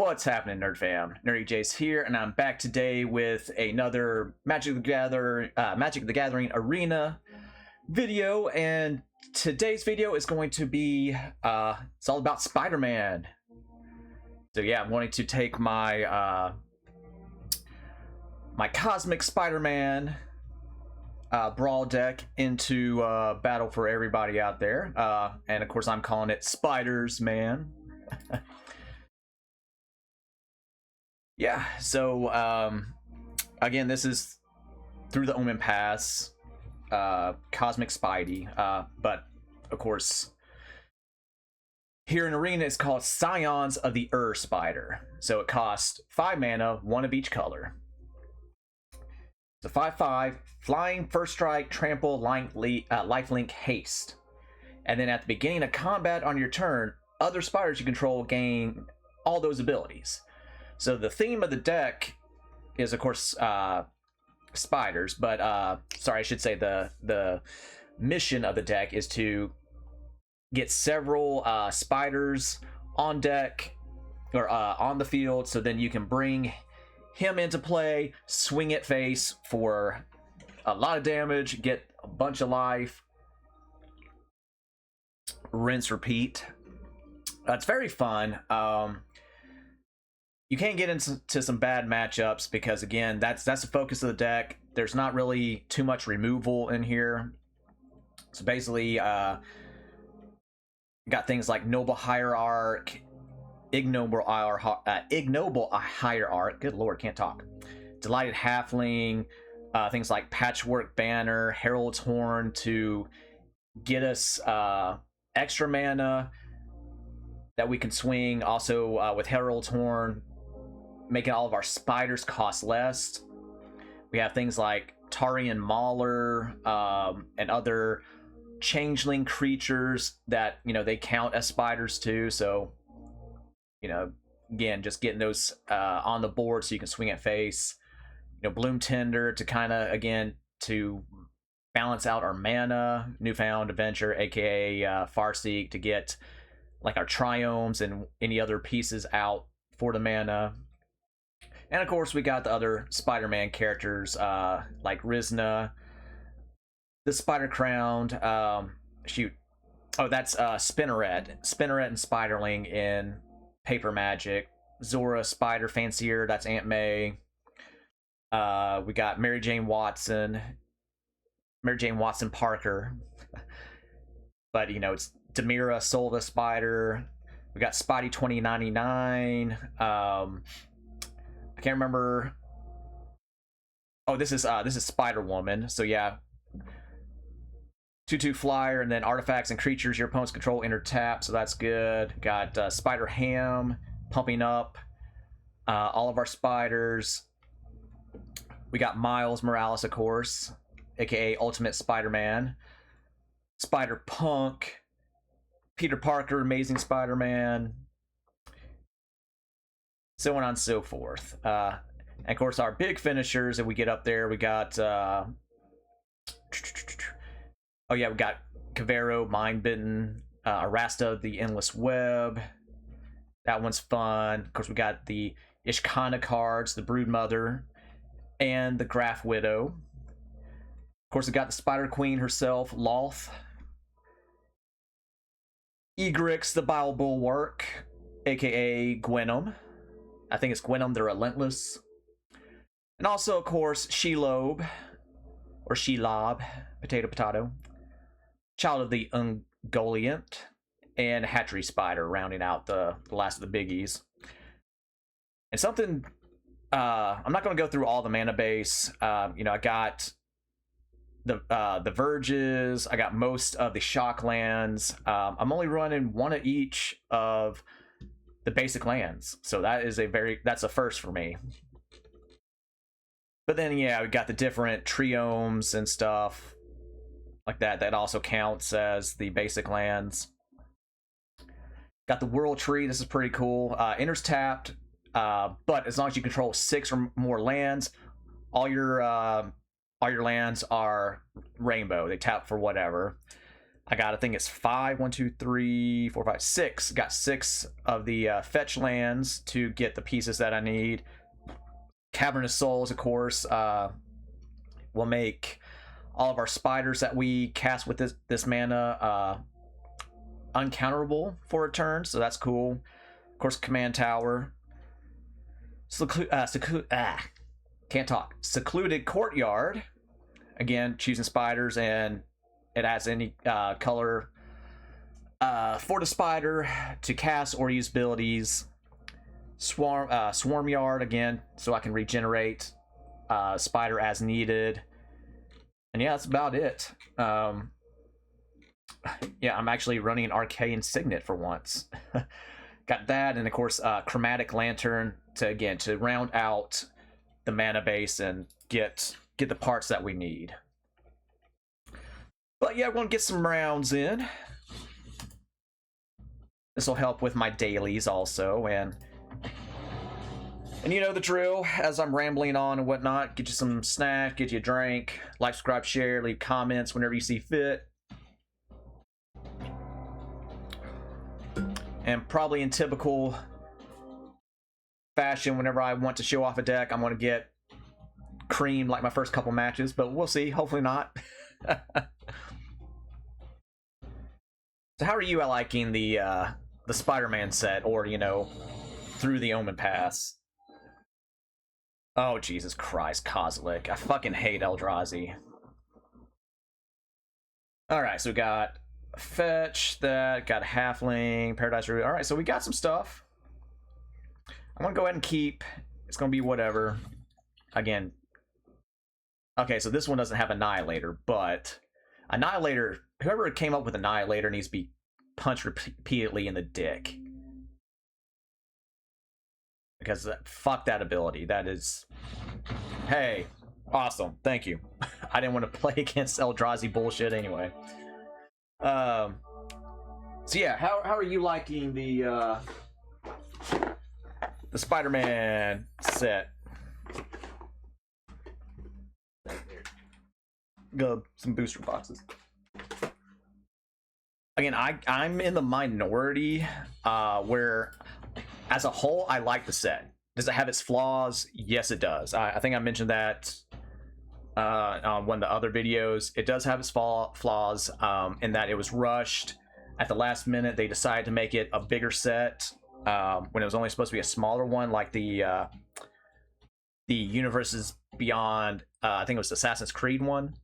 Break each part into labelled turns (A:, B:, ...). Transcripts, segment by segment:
A: What's happening, Nerd Fam? Nerdy J's here, and I'm back today with another Magic the Gathering Arena video. And today's video is going to be it's all about Spider-Man. So yeah, I'm wanting to take my my Cosmic Spider-Man Brawl deck into battle for everybody out there, and of course I'm calling it Spiders Man. Yeah, so again, this is through the Omen Pass, Cosmic Spidey, but of course here in Arena it's called Scions of the Spider. So it costs 5 mana, 1 of each color. So 5/5, flying, first strike, trample, lifelink, haste. And then at the beginning of combat on your turn, other spiders you control gain all those abilities. So the theme of the deck is, of course, spiders, but sorry, I should say the mission of the deck is to get several spiders on deck or on the field, so then you can bring him into play, swing at face for a lot of damage, get a bunch of life, rinse, repeat. It's very fun. You can't get into some bad matchups because, again, that's the focus of the deck. There's not really too much removal in here. So basically, got things like Noble Hierarch, Ignoble Hierarch, good lord, can't talk. Delighted Halfling, things like Patchwork Banner, Herald's Horn to get us extra mana that we can swing. Also, with Herald's Horn, making all of our spiders cost less. We have things like Tarian Mauler and other changeling creatures that, you know, they count as spiders too. So, you know, again, just getting those on the board so you can swing at face. You know, Bloom Tender to kind of, again, to balance out our mana. Newfound Adventure, aka Farseek, to get like our Triomes and any other pieces out for the mana. And of course, we got the other Spider-Man characters like Rizna, the Spider Crowned. Shoot, oh, that's Spinneret and Spiderling in Paper Magic. Zora, Spider Fancier, that's Aunt May. We got Mary Jane Watson Parker, but you know, it's Demira Silva Spider. We got Spidey 2099. I can't remember. Oh, this is Spider Woman. So yeah, 2/2 flyer, and then artifacts and creatures your opponents control enter tap. So that's good. Got Spider Ham pumping up all of our spiders. We got Miles Morales, of course, aka Ultimate Spider-Man. Spider Punk, Peter Parker, Amazing Spider-Man, so on and so forth. And of course, our big finishers that we get up there, we got oh yeah, we got Cavero, Mind Bitten, Arasta, the Endless Web. That one's fun. Of course, we got the Ishkana cards, the Brood Mother, and the Graph Widow. Of course, we got the Spider Queen herself, Loth. Egrix, the Bile Bulwark, aka Gwenom. I think it's Gwenom the Relentless. And also, of course, Shelob, or Shelob, potato, Child of the Ungoliant, and Hatchery Spider, rounding out the last of the biggies. And something, I'm not going to go through all the mana base. You know, I got the Verges, I got most of the Shock lands. I'm only running 1 of each of the basic lands, so that's a first for me. But then yeah, we got the different triomes and stuff like that also counts as the basic lands. Got the World Tree. This is pretty cool. Enters tapped, but as long as you control 6 or more lands, all your lands are rainbow. They tap for whatever. I got, I think it's 5, 1, 2, 3, 4, 5, 6. Got 6 of the fetch lands to get the pieces that I need. Cavernous Souls, of course, will make all of our spiders that we cast with this mana uncounterable for a turn, so that's cool. Of course, Command Tower. Can't talk. Secluded Courtyard. Again, choosing spiders, and it adds any color for the spider to cast or use abilities. Swarm Yard, again, so I can regenerate spider as needed. And yeah, that's about it. Yeah, I'm actually running an Arcane Signet for once. Got that, and of course, Chromatic Lantern to round out the mana base and get the parts that we need. But yeah, we're gonna get some rounds in. This will help with my dailies also, and you know the drill. As I'm rambling on and whatnot, get you some snack, get you a drink, like, subscribe, share, leave comments whenever you see fit. And probably in typical fashion, whenever I want to show off a deck, I'm going to get cream like my first couple matches, but we'll see. Hopefully not. So how are you liking the Spider-Man set, or, you know, through the Omen Pass? Oh, Jesus Christ, Kozilek. I fucking hate Eldrazi. Alright, so we got fetch that, got a halfling, paradise root. Alright, so we got some stuff. I'm gonna go ahead and keep. It's gonna be whatever. Again. Okay, so this one doesn't have Annihilator, but Annihilator, whoever came up with Annihilator needs to be punched repeatedly in the dick. Because fuck that ability. That is... Hey, awesome. Thank you. I didn't want to play against Eldrazi bullshit anyway. So yeah, how are you liking the Spider-Man set? Go some booster boxes. Again, I'm in the minority where, as a whole, I like the set. Does it have its flaws? Yes, it does. I think I mentioned that on one of the other videos. It does have its flaws in that it was rushed at the last minute. They decided to make it a bigger set when it was only supposed to be a smaller one, like the Universes Beyond. I think it was Assassin's Creed one.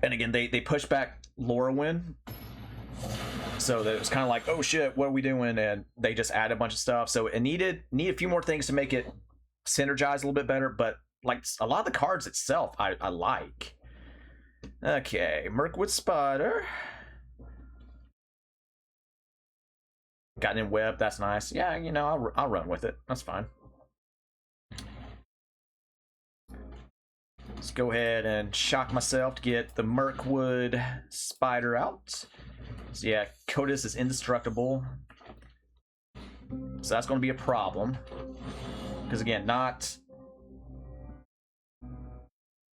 A: And again, they pushed back Lorwyn, so that it was kind of like, oh shit, what are we doing? And they just added a bunch of stuff. So it needed a few more things to make it synergize a little bit better. But like a lot of the cards itself, I like. Okay, Mirkwood Spider. Got in web. That's nice. Yeah, you know, I'll run with it. That's fine. Let's go ahead and shock myself to get the Mirkwood Spider out. So yeah, Cotis is indestructible. So that's going to be a problem. Because again, not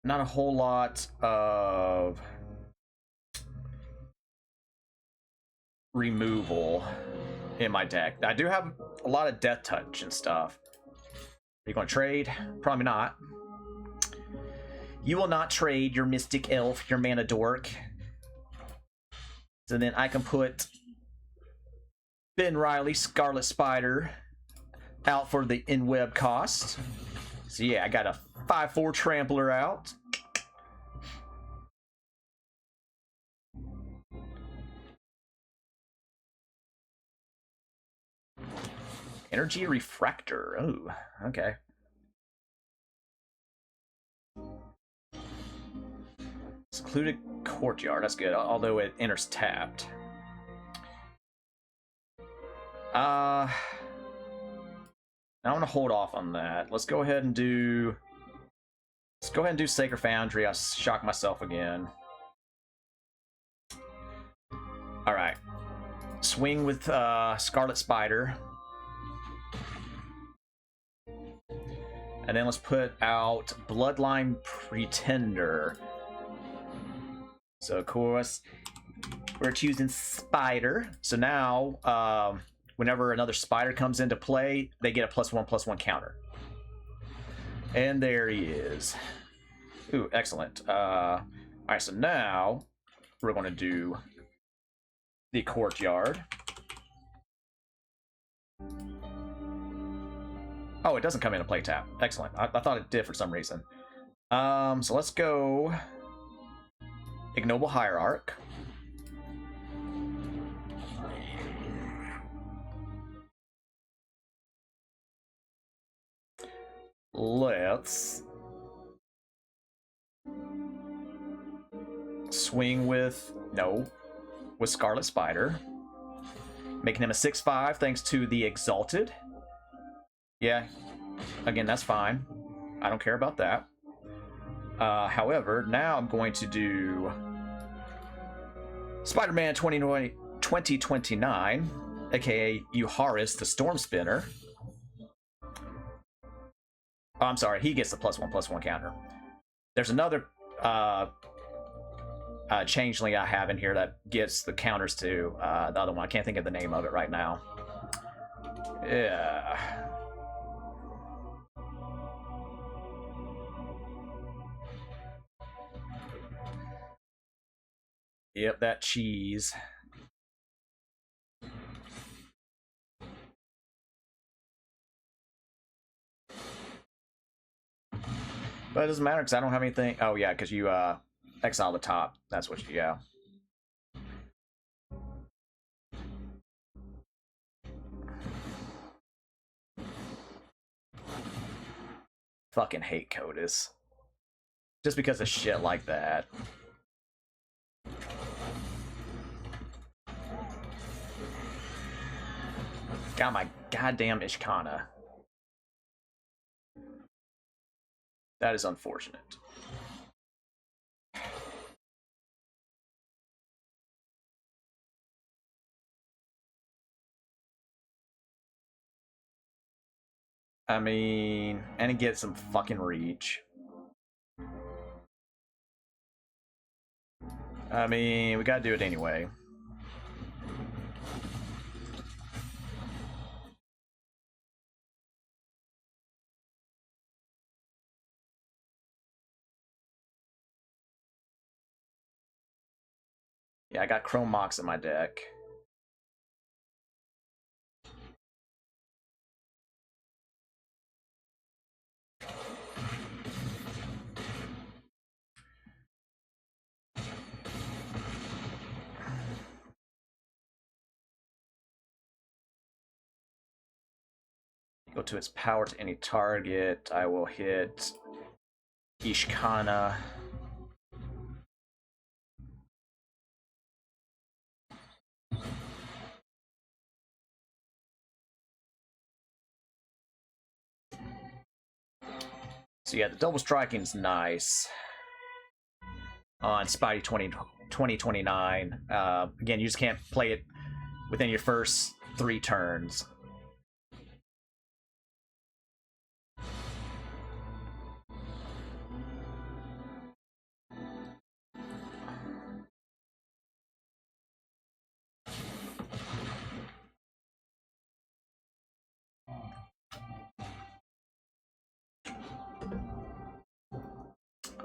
A: a whole lot of removal in my deck. I do have a lot of Death Touch and stuff. Are you going to trade? Probably not. You will not trade your Mystic Elf, your Mana Dork. So then I can put Ben Riley, Scarlet Spider, out for the in-web cost. So yeah, I got a 5/4 Trampler out. Energy Refractor. Oh, okay. Secluded Courtyard. That's good, although it enters tapped. I want to hold off on that. Let's go ahead and do Sacred Foundry. I'll shock myself again. Alright. Swing with Scarlet Spider. And then let's put out Bloodline Pretender. So of course we're choosing spider. So now whenever another spider comes into play, they get a +1/+1 counter. And there he is. Ooh, excellent. All right, so now we're going to do the courtyard. Oh, it doesn't come in a play tap. Excellent. I thought it did for some reason. So let's go Ignoble Hierarch. Let's swing with Scarlet Spider, making him a 6/5 thanks to the Exalted. Yeah, again, that's fine. I don't care about that. However, now I'm going to do Spider-Man 2029, aka Euharis the Storm Spinner. Oh, I'm sorry, he gets the +1/+1 counter. There's another changeling I have in here that gives the counters to the other one. I can't think of the name of it right now. Yeah. Yep, that cheese. But it doesn't matter because I don't have anything. Oh, yeah, because you exile the top. That's what you, yeah. Fucking hate CODIS. Just because of shit like that. Got my goddamn Ishkana. That is unfortunate. I mean, and it gets some fucking reach. I mean, we gotta do it anyway. Yeah, I got Chrome Mox in my deck. Go to its power to any target. I will hit Ishkana. So yeah, the double striking is nice on Spidey 2029. Again, you just can't play it within your first 3 turns.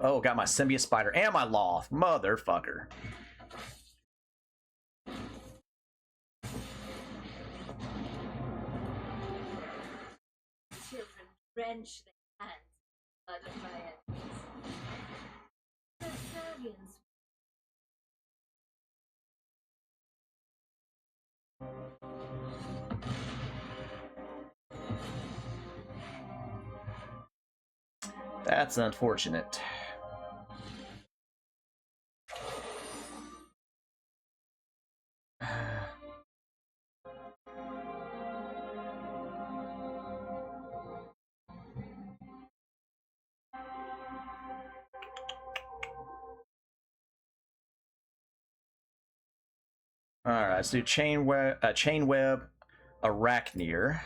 A: Oh, got my Symbiote Spider and my Loth. Motherfucker.
B: Children wrench their hands out of my enemies. The Scions.
A: That's unfortunate. All right, let's do Chain Web, Arachneer.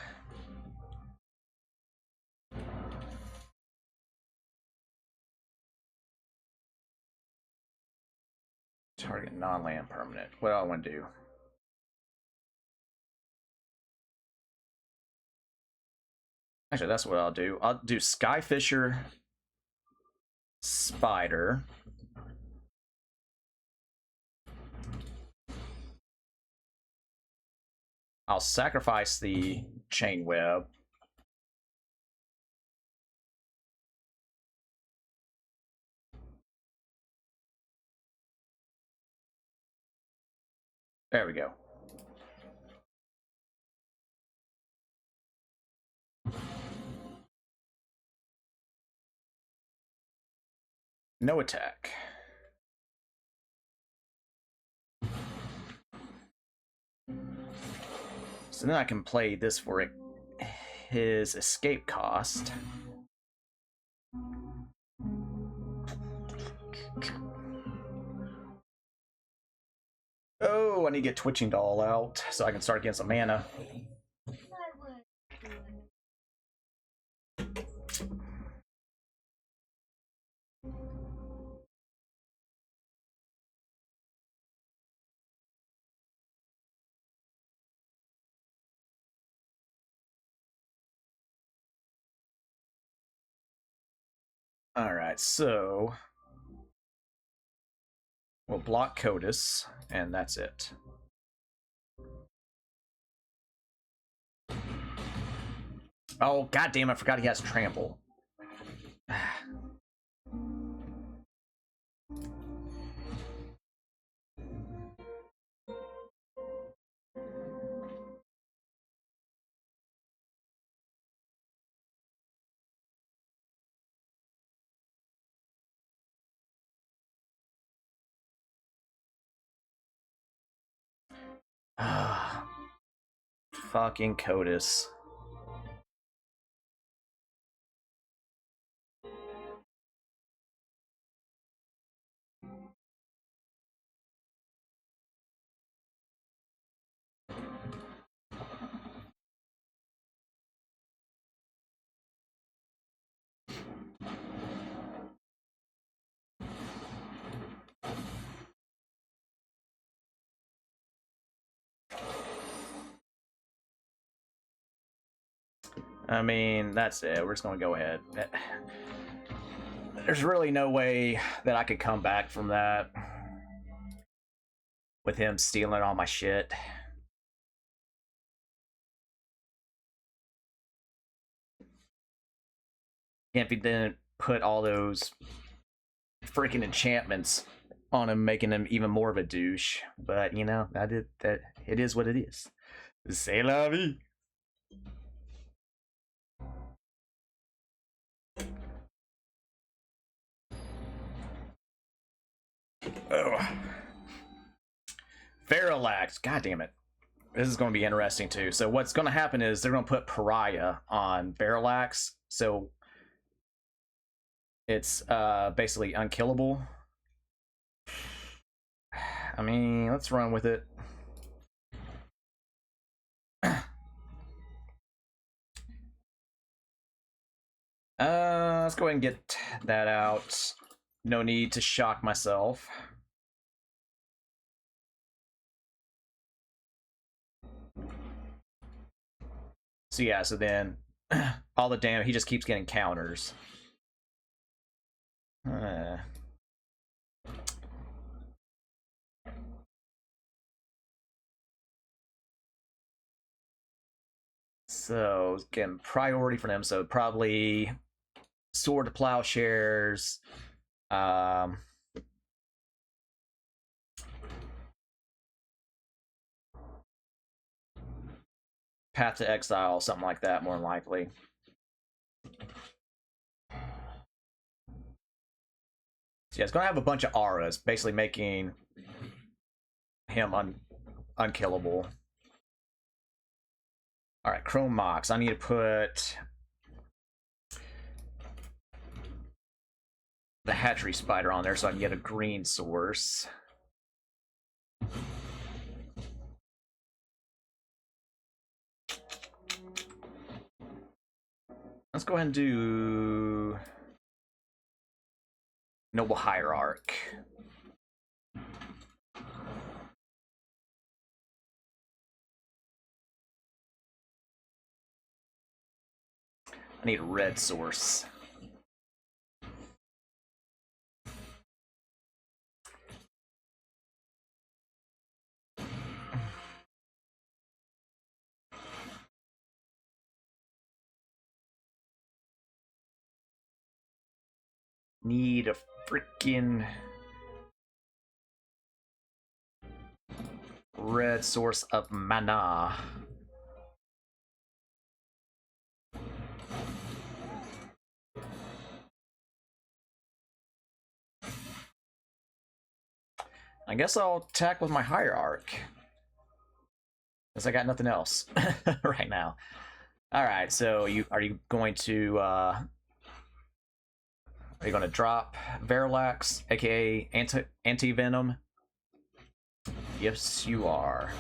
A: Target non-land permanent. What do I want to do? Actually, that's what I'll do. I'll do Skyfisher, Spider. I'll sacrifice the chain web. There we go. No attack. So then I can play this for it, his escape cost. Oh, I need to get Twitching Doll out so I can start getting some mana. Alright, so we'll block Codus, and that's it. Oh, goddamn, I forgot he has Trample. Fucking Codus. I mean, that's it. We're just gonna go ahead. There's really no way that I could come back from that with him stealing all my shit. Can't be didn't put all those freaking enchantments on him, making him even more of a douche. But you know, that it is what it is. C'est la vie. Oh. Parallax. God damn it. This is going to be interesting too. So what's going to happen is they're going to put Pariah on Parallax, so it's basically unkillable. I mean, let's run with it. Let's go ahead and get that out. No need to shock myself. So yeah, so then all the damage, he just keeps getting counters. So again, priority for them. So probably Sword to Plowshares. Path to Exile, something like that, more than likely. So yeah, it's gonna have a bunch of auras, basically making him unkillable. All right, Chrome Mox. I need to put the Hatchery Spider on there so I can get a green source. Let's go ahead and do Noble Hierarch. I need a red source. Need a freaking red source of mana. I guess I'll attack with my Hierarch. Because I got nothing else right now. Alright, so are you going to drop Verilax, aka Anti-Venom? Yes, you are.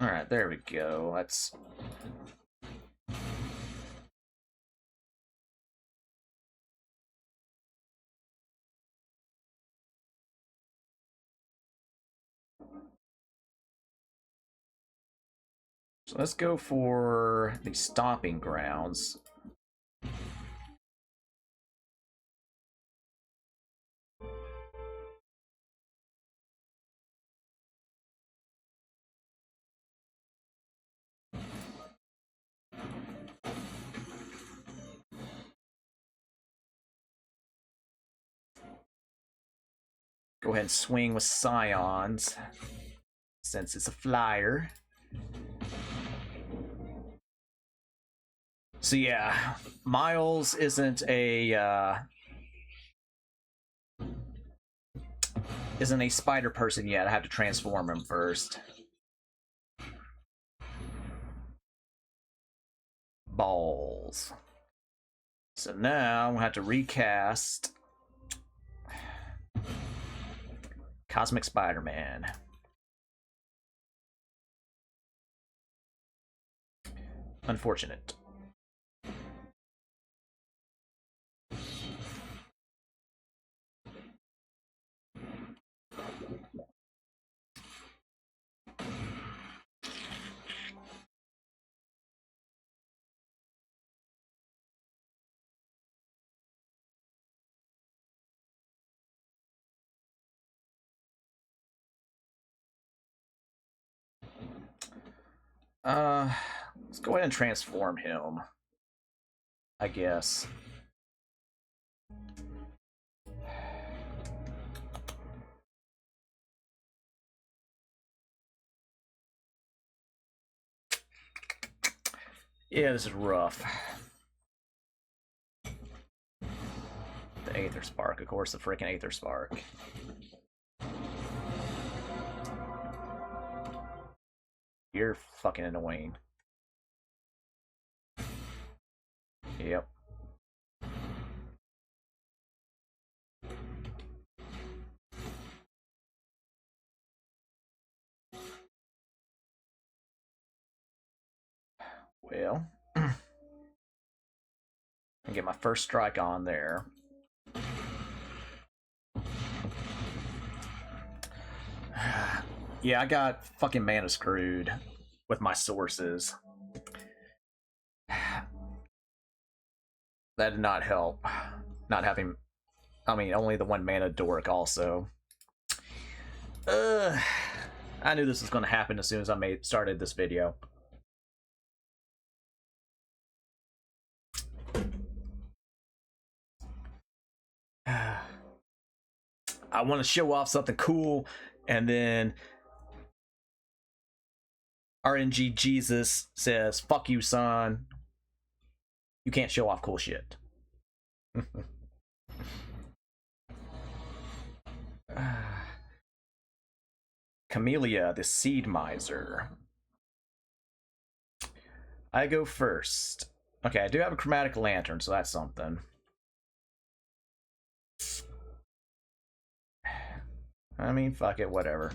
A: Alright, there we go. Let's... So let's go for the Stomping Grounds. Go ahead and swing with Scions, since it's a flyer. So yeah, Miles isn't a spider person yet. I have to transform him first. Balls. So now I'm gonna have to recast Cosmic Spider-Man. Unfortunate. Let's go ahead and transform him, I guess. Yeah, this is rough. The Aether Spark, of course, the freaking Aether Spark. You're fucking annoying. Yep. Well, I get my first strike on there. Yeah, I got fucking mana screwed with my sources. That did not help. Not having, I mean, only the one mana dork also. I knew this was going to happen as soon as I started this video. I want to show off something cool, and then RNG Jesus says, "Fuck you, son. You can't show off cool shit." Camellia, the Seed Miser. I go first. Okay, I do have a Chromatic Lantern, so that's something. I mean, fuck it, whatever.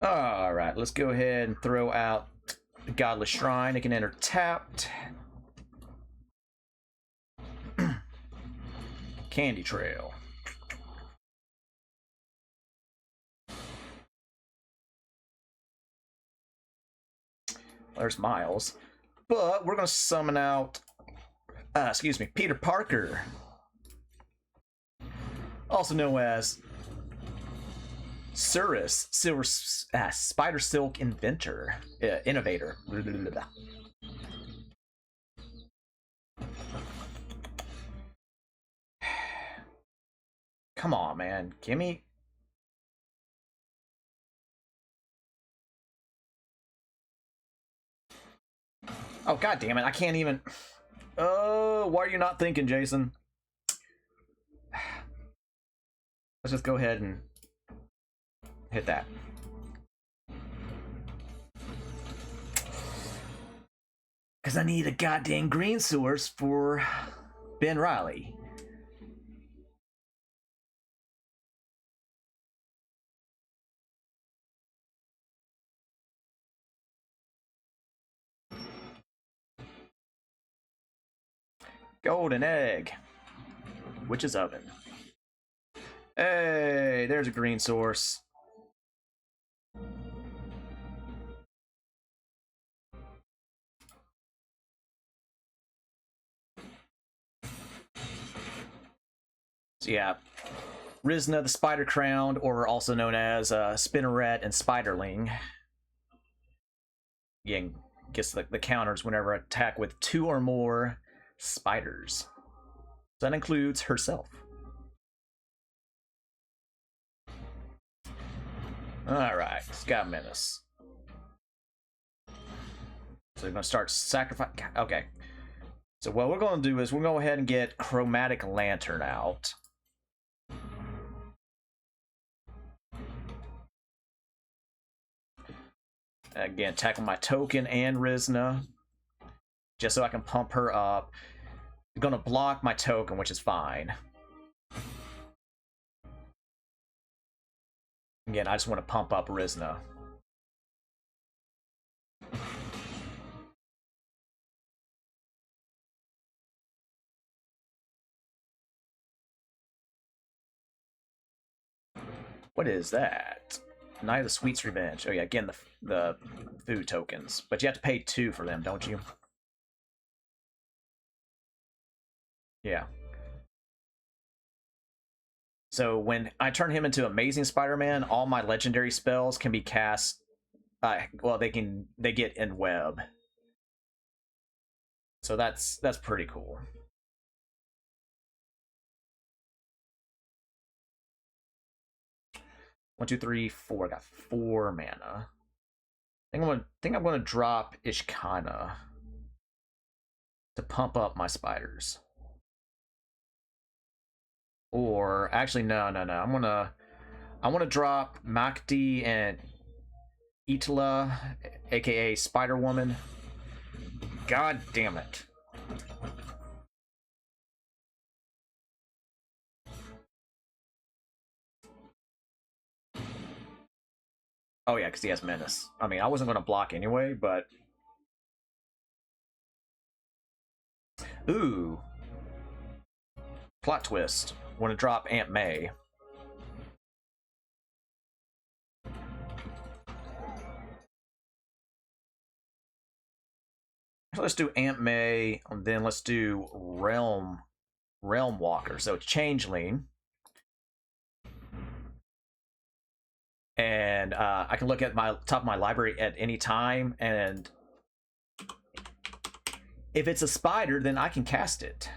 A: Alright, let's go ahead and throw out the Godless Shrine. It can enter tapped. Candy Trail. there's Miles. But we're gonna summon out, excuse me, Peter Parker, also known as Cirrus, Spider Silk Innovator. Blah, blah, blah, blah. Come on, man. Gimme. Oh, god damn it. I can't even. Oh, why are you not thinking, Jason? Let's just go ahead and hit that. Because I need a goddamn green source for Ben Riley. Golden egg. Witch's oven. Hey, there's a green source. So yeah, Rizna the Spider Crowned, or also known as Spinneret and Spiderling. Again, gets the counters whenever attack with 2 or more spiders. So that includes herself. Alright, Scout Menace. So we're going to start sacrifice. Okay. So what we're going to do is we'll go ahead and get Chromatic Lantern out. Again, tackle my token and Rizna, just so I can pump her up. I'm going to block my token, which is fine. Again, I just want to pump up Rizna. What is that? Night of the Sweet's Revenge. Oh yeah, again, the food tokens. But you have to pay 2 for them, don't you? Yeah. So when I turn him into Amazing Spider-Man, all my legendary spells can be cast. Well, they get in web. So that's pretty cool. One, two, three, four. I got 4 mana. I think I'm gonna drop Ishkana to pump up my spiders. Or actually, no. I want to drop Makti and Itala, aka Spider Woman. God damn it. Oh yeah, because he has Menace. I mean, I wasn't going to block anyway, but... Ooh. Plot twist. Want to drop Aunt May. So let's do Aunt May, and then let's do Realm Walker. So Changeling. And I can look at my top of my library at any time, and if it's a spider, then I can cast it.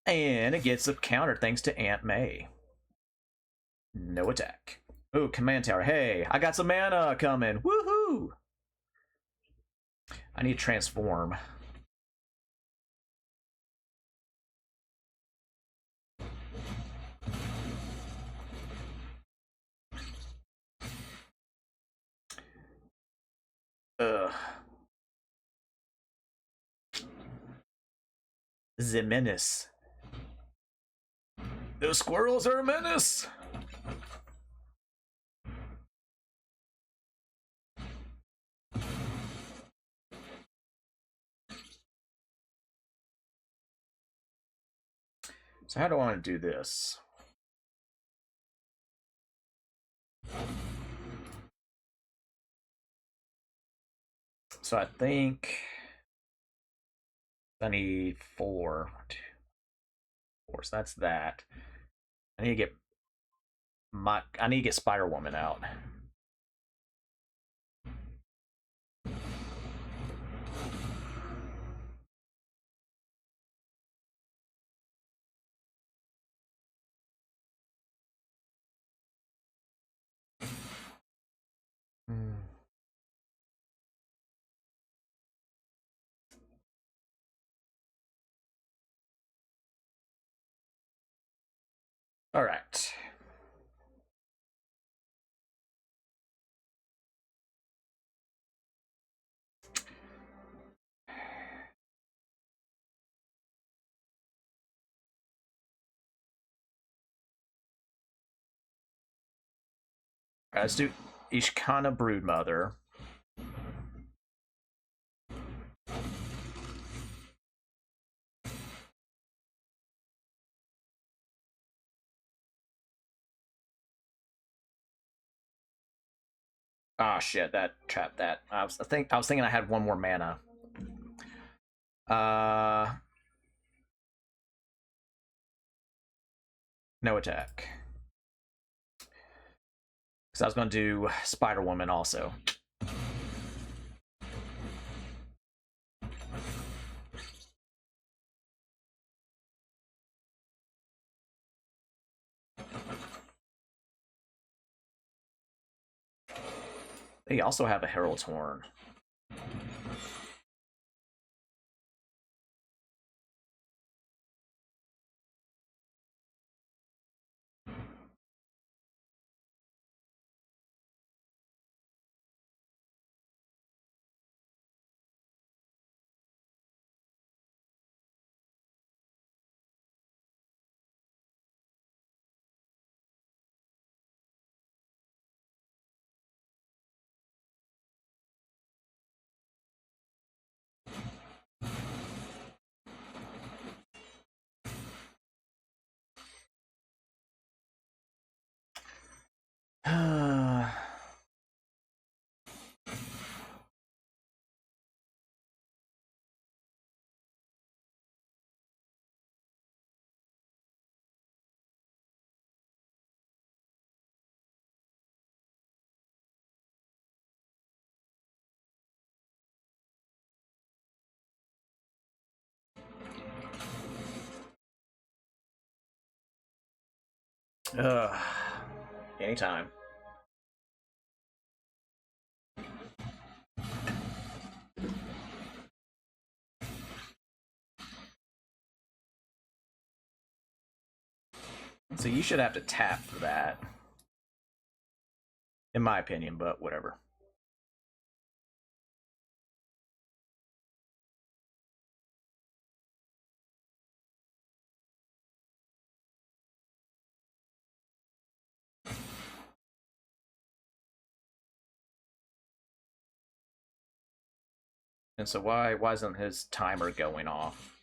A: And it gets a counter thanks to Aunt May. No attack. Ooh, Command Tower. Hey, I got some mana coming. Woohoo! I need to transform. Ugh. The menace. The squirrels are a menace! So how do I want to do this? So I think I need 4. 4. So that's that. I need to get Spider Woman out. Hmm. All right. Let's do Ishkana Broodmother. Ah, shit, that trapped that. I was thinking I had one more mana. No attack. Because I was going to do Spider Woman also. They also have a Herald's Horn. Anytime. So you should have to tap for that. In my opinion, but whatever. And so why isn't his timer going off?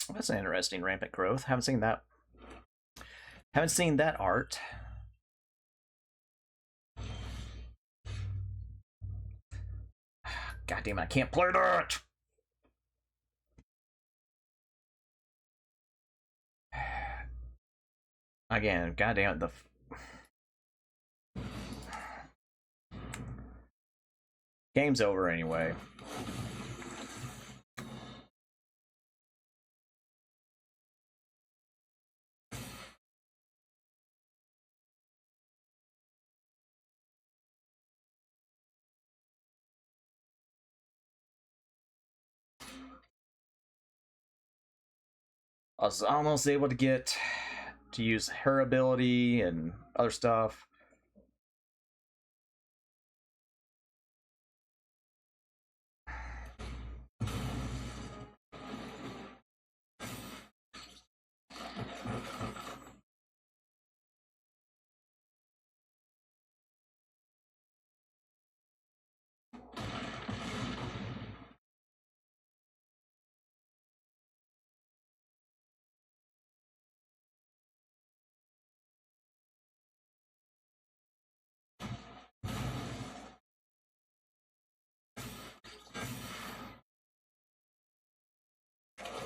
A: Well, that's an interesting rampant growth. Haven't seen that. Haven't seen that art. God damn it, I can't play that! Again, goddamn the game's over anyway. I was almost able to get to use her ability and other stuff.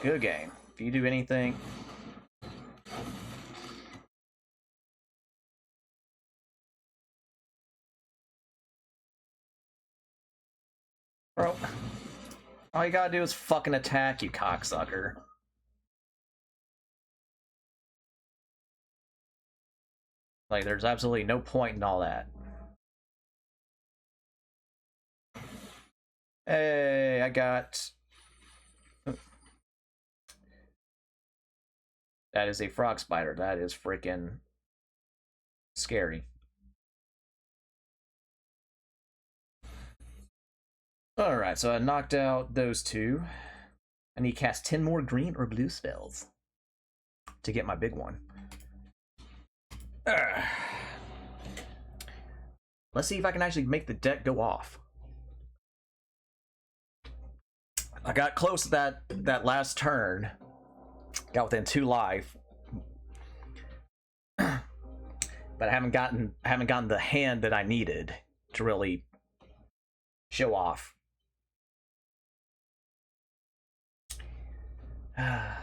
A: Good game. If you do anything... Bro, all you gotta do is fucking attack, you cocksucker. Like, there's absolutely no point in all that. Hey, I got... That is a frog spider. That is freaking scary. Alright, so I knocked out those two. I need to cast 10 more green or blue spells to get my big one. Let's see if I can actually make the deck go off. I got close to that last turn. Got within 2 life. But I haven't gotten the hand that I needed to really show off. And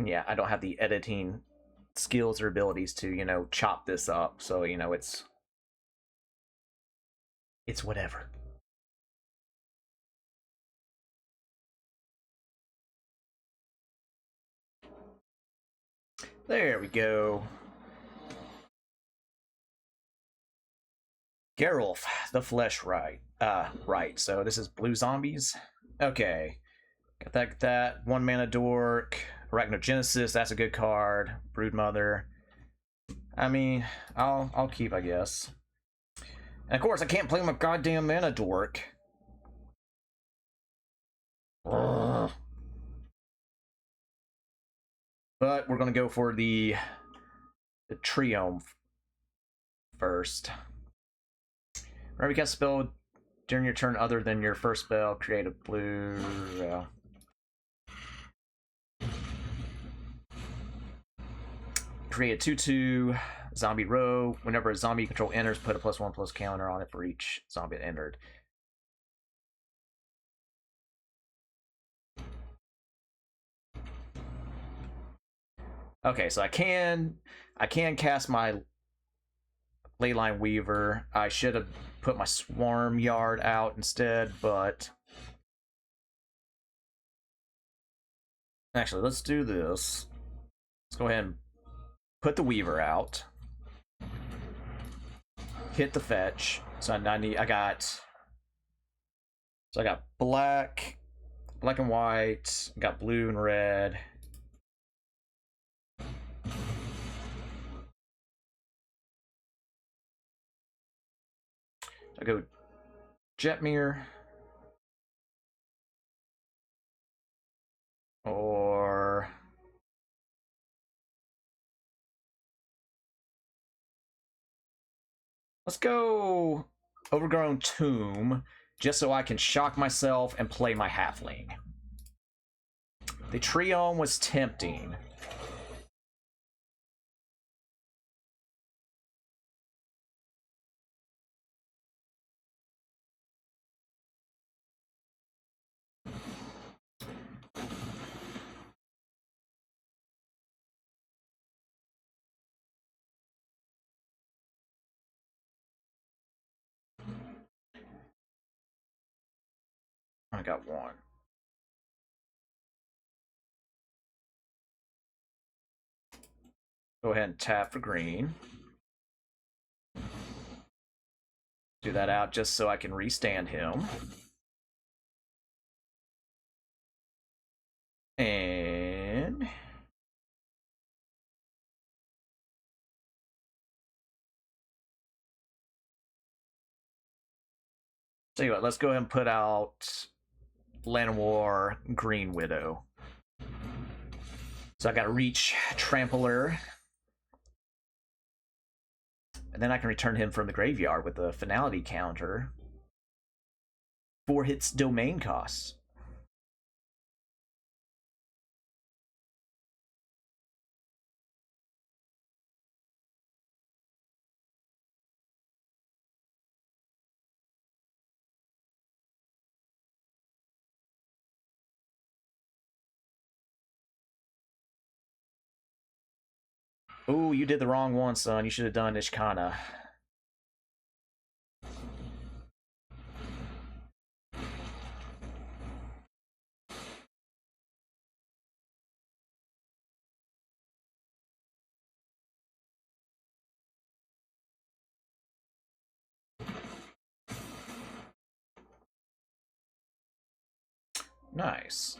A: yeah, I don't have the editing skills or abilities to, you know, chop this up. So, you know, it's whatever. There we go. Geralf, the Flesh Right. Right. So this is blue zombies. Okay. Got that. 1 mana dork. Arachnogenesis, that's a good card. Broodmother. I mean, I'll keep, I guess. And of course, I can't play my goddamn mana dork. Ugh. But we're gonna go for the Triumph first. Whenever you cast a spell during your turn other than your first spell, create a blue. Create a 2/2 zombie row. Whenever a zombie control enters, put a +1/+1 counter on it for each zombie that entered. Okay, so I can cast my Leyline Weaver. I should have put my Swarm Yard out instead, but actually, let's do this. Let's go ahead and put the Weaver out. Hit the fetch. So I got black and white. I got blue and red. I go Jetmir. Or let's go Overgrown Tomb, just so I can shock myself and play my halfling. The Triome was tempting. I got one. Go ahead and tap for green. Do that out just so I can restand him. And tell you what, let's go ahead and put out Llanowar Green Widow. So I got to reach Trampler. And then I can return him from the graveyard with the finality counter. 4 hits domain costs. Ooh, you did the wrong one, son. You should have done Ishkana. Nice.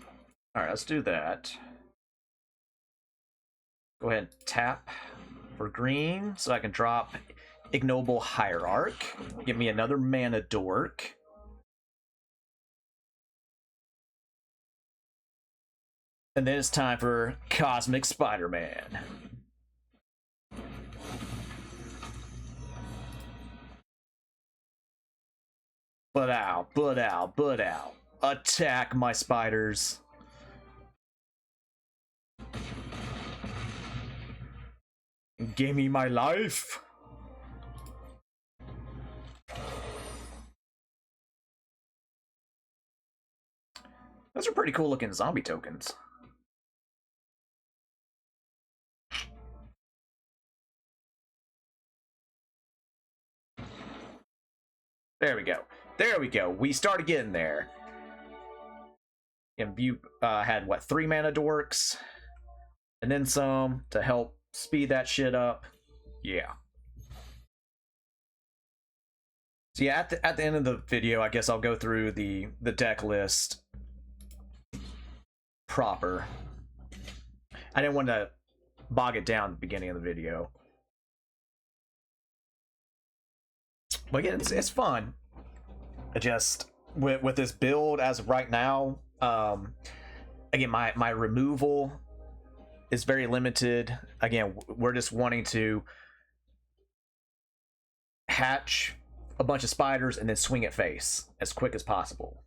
A: Alright, let's do that. Go ahead and tap for green so I can drop Ignoble Hierarch. Give me another mana dork. And then it's time for Cosmic Spider-Man. But out, but out, but out. Attack my spiders. Give me my life. Those are pretty cool looking zombie tokens. There we go. There we go. We started getting there. And you had, what, 3 mana dorks? And then some to help speed that shit up. Yeah. So yeah, at the end of the video, I guess I'll go through the deck list proper. I didn't want to bog it down at the beginning of the video. But again, it's fun. Just with this build as of right now, again, my removal is very limited. Again, we're just wanting to hatch a bunch of spiders and then swing at face as quick as possible.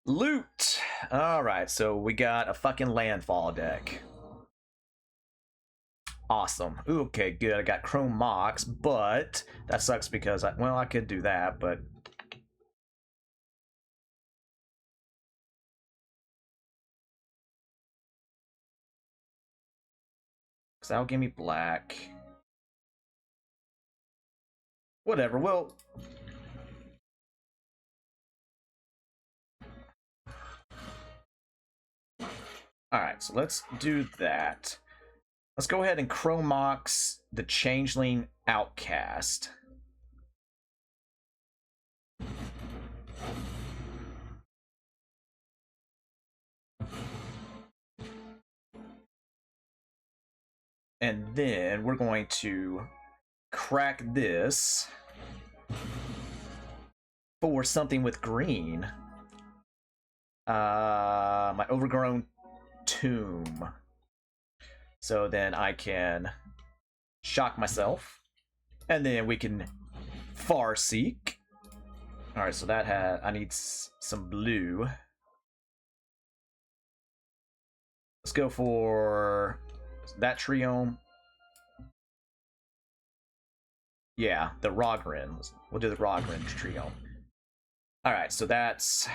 A: Loot! Alright, so we got a fucking landfall deck. Awesome. Ooh, okay, good. I got Chrome Mox, but that sucks because I could do that, but because that'll give me black. Whatever. Well, alright, so let's do that. Let's go ahead and Chrome Mox the Changeling Outcast. And then we're going to crack this for something with green. My Overgrown Tomb. So then I can shock myself. And then we can Farseek. Alright, so that had... I need some blue. Let's go for that Triome. Yeah, the Rogrin. We'll do the Rogrin Triome. Alright, so that's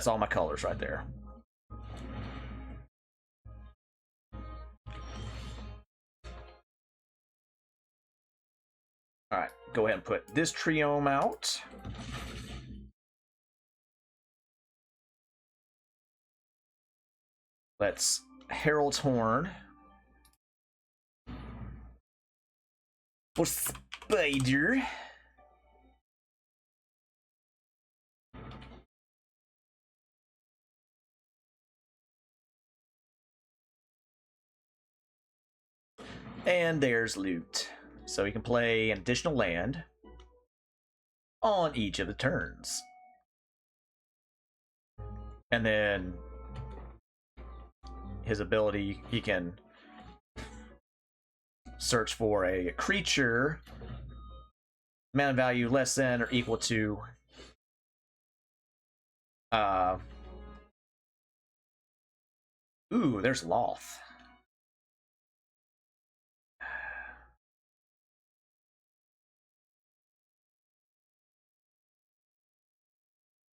A: all my colors right there. Alright, go ahead and put this Triome out. Let's Herald's Horn. For Spider. And there's loot. So you can play an additional land on each of the turns. And then his ability, he can search for a creature mana value less than or equal to ooh, there's Loth.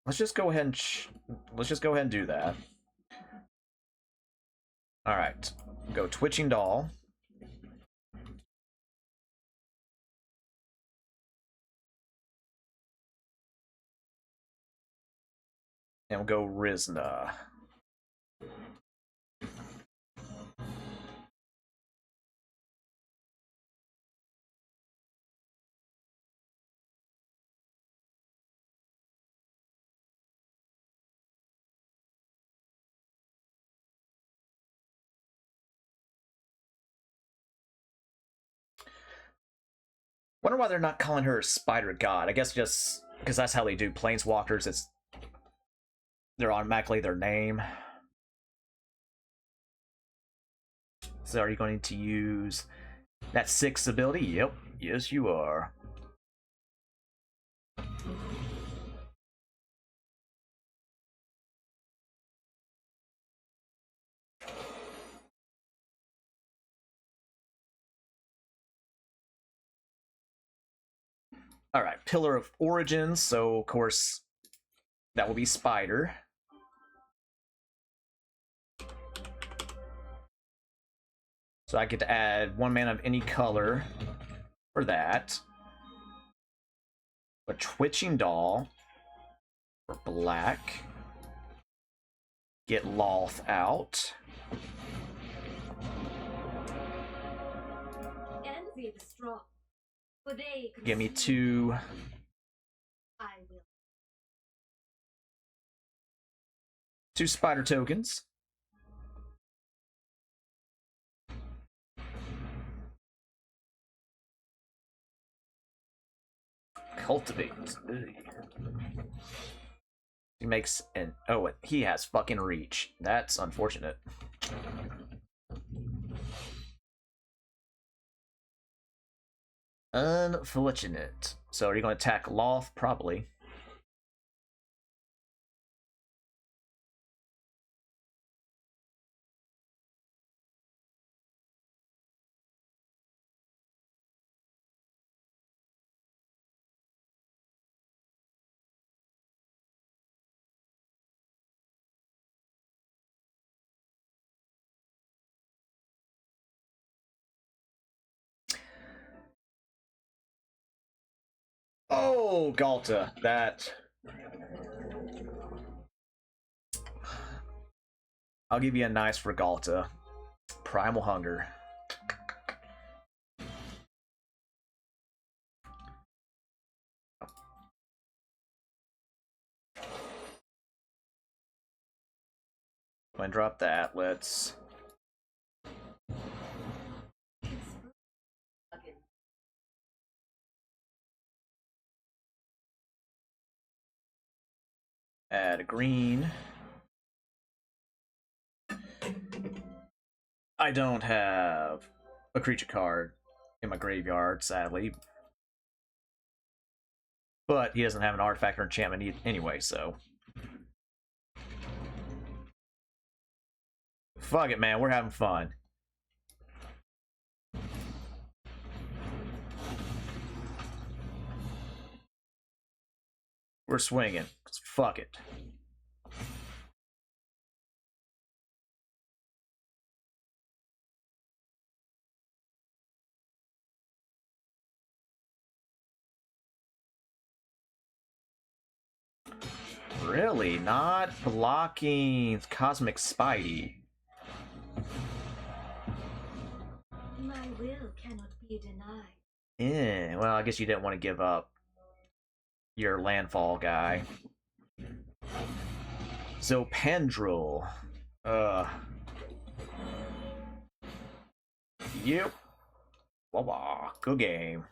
A: Let's just go ahead and let's just go ahead and do that. All right, go twitching doll. And we'll go Rizna. Wonder why they're not calling her Spider God. I guess just because that's how they do Planeswalkers. They're automatically their name. So are you going to use that 6th ability? Yep. Yes, you are. All right, Pillar of Origins. So of course that will be Spider. So I get to add 1 mana of any color for that. A Twitching Doll for black. Get Loth out.
B: Envy the strong, for they
A: Give me 2.
B: I will.
A: 2 Spider tokens. Cultivate. Ugh. He makes an... Oh, he has fucking reach. That's unfortunate. Unfortunate. So are you going to attack Loth? Probably. Oh, Galta. That... I'll give you a nice for Galta. Primal Hunger. Go and drop that. Let's... add a green. I don't have a creature card in my graveyard, sadly. But he doesn't have an artifact or enchantment anyway, so... Fuck it, man. We're having fun. We're swinging. Fuck it. Really? Not blocking Cosmic Spidey.
B: My will cannot be denied.
A: Yeah, well, I guess you didn't want to give up your landfall guy. So Pendril. Yep. Wah, good game.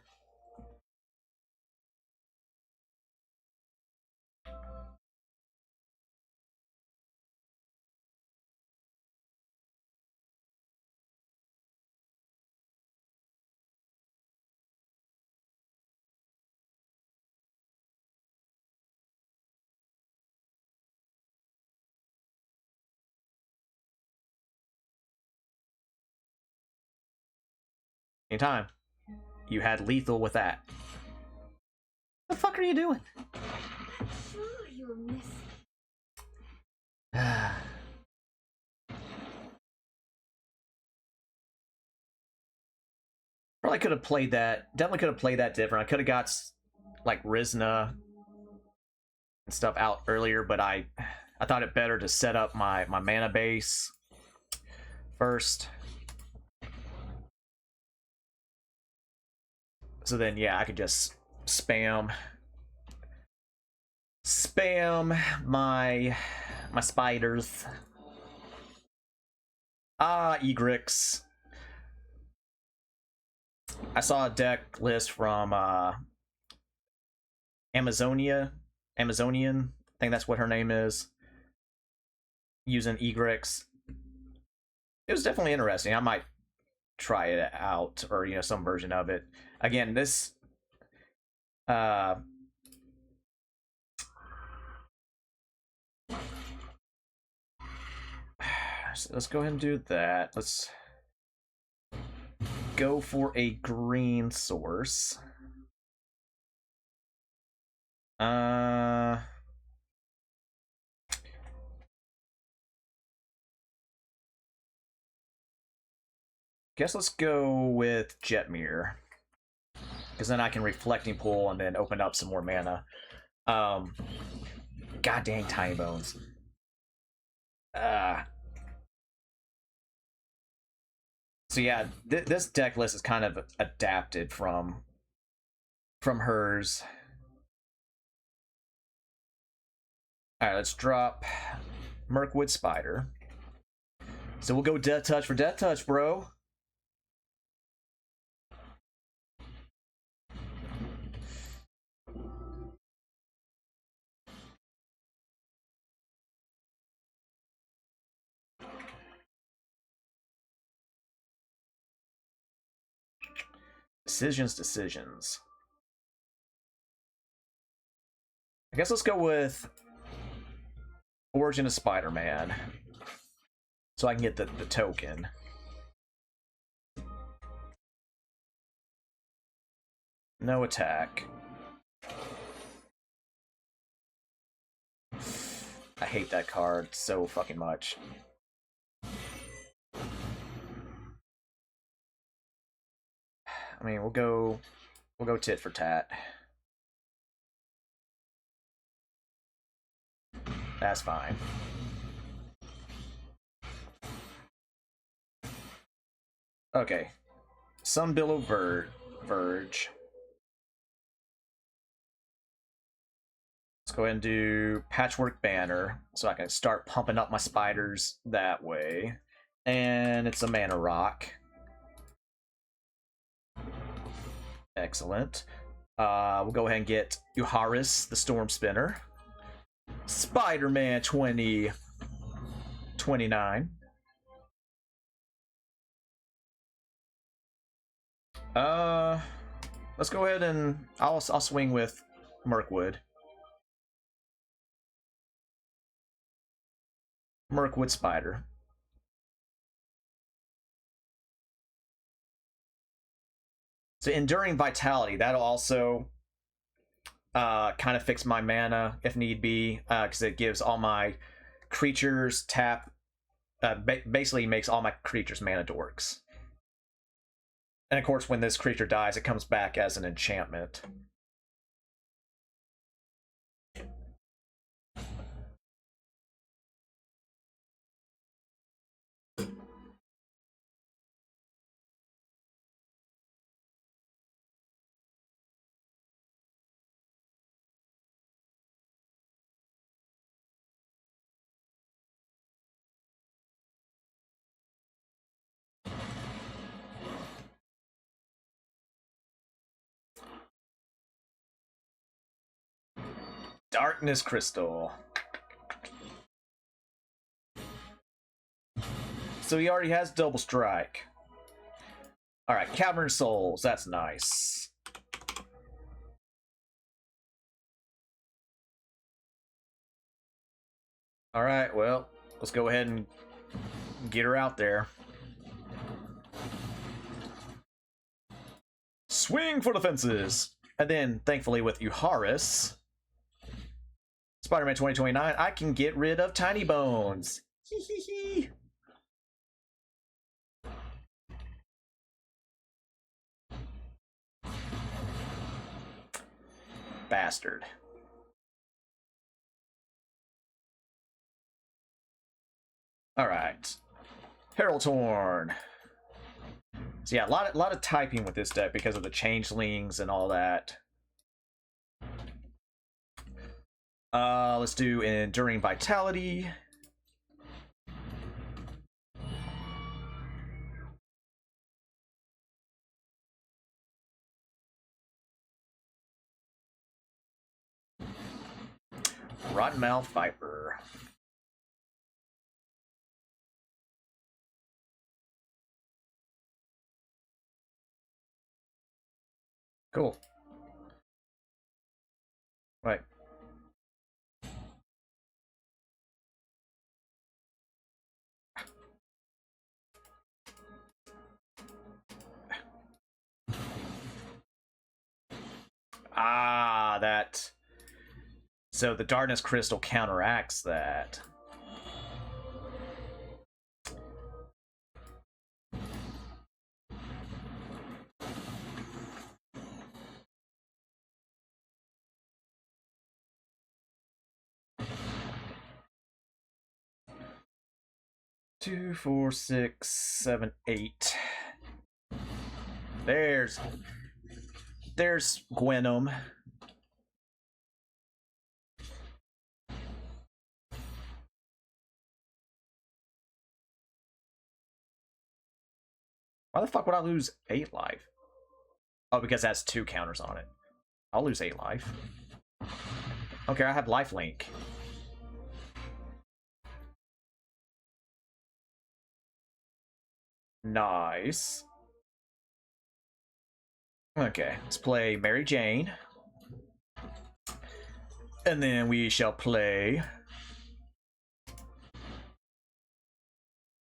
A: Anytime. You had lethal with that. What the fuck are you doing?
B: Sure, you will miss
A: Probably could have played that. Definitely could have played that different. I could have got like Rizna and stuff out earlier, but I thought it better to set up my mana base first. So then, yeah, I could just spam my spiders. Egrix. I saw a deck list from Amazonian. I think that's what her name is. Using Egrix. It was definitely interesting. I might try it out, or some version of it. Again, this so let's go ahead and do that. Let's go for a green source. Guess let's go with Jetmir, because then I can Reflecting Pool and then open up some more mana. God dang Tiny Bones. So yeah, this deck list is kind of adapted from hers. All right, let's drop Mirkwood Spider. So we'll go Death Touch for Death Touch, bro. Decisions. I guess let's go with Origin of Spider-Man, so I can get the token. No attack. I hate that card so fucking much. I mean, we'll go tit for tat. That's fine. Okay. Sunbillow Verge. Let's go ahead and do Patchwork Banner, so I can start pumping up my spiders that way. And it's a mana rock. Excellent. We'll go ahead and get Uharis, the Storm Spinner. Spider-Man 2029. Let's go ahead and I'll swing with Mirkwood. Mirkwood Spider. So Enduring Vitality, that'll also kind of fix my mana if need be, because it gives all my creatures tap, basically makes all my creatures mana dorks. And of course, when this creature dies, it comes back as an enchantment. Darkness Crystal. So he already has Double Strike. Alright, Cavern Souls. That's nice. Alright, well, let's go ahead and get her out there. Swing for the fences! And then, thankfully, with Uharis, Spider-Man 2029, I can get rid of Tiny Bones. Hee hee hee. Bastard. Alright. Herald's Horn. So yeah, a lot of typing with this deck because of the changelings and all that. Let's do Enduring Vitality. Rottenmouth Viper. Cool. Right. Ah, that. So the Darkness Crystal counteracts that. Two, 4, 6, 7, 8. There's Gwenum. Why the fuck would I lose 8 life? Oh, because that's 2 counters on it. I'll lose 8 life. Okay, I have lifelink. Nice. Okay, let's play Mary Jane. And then we shall play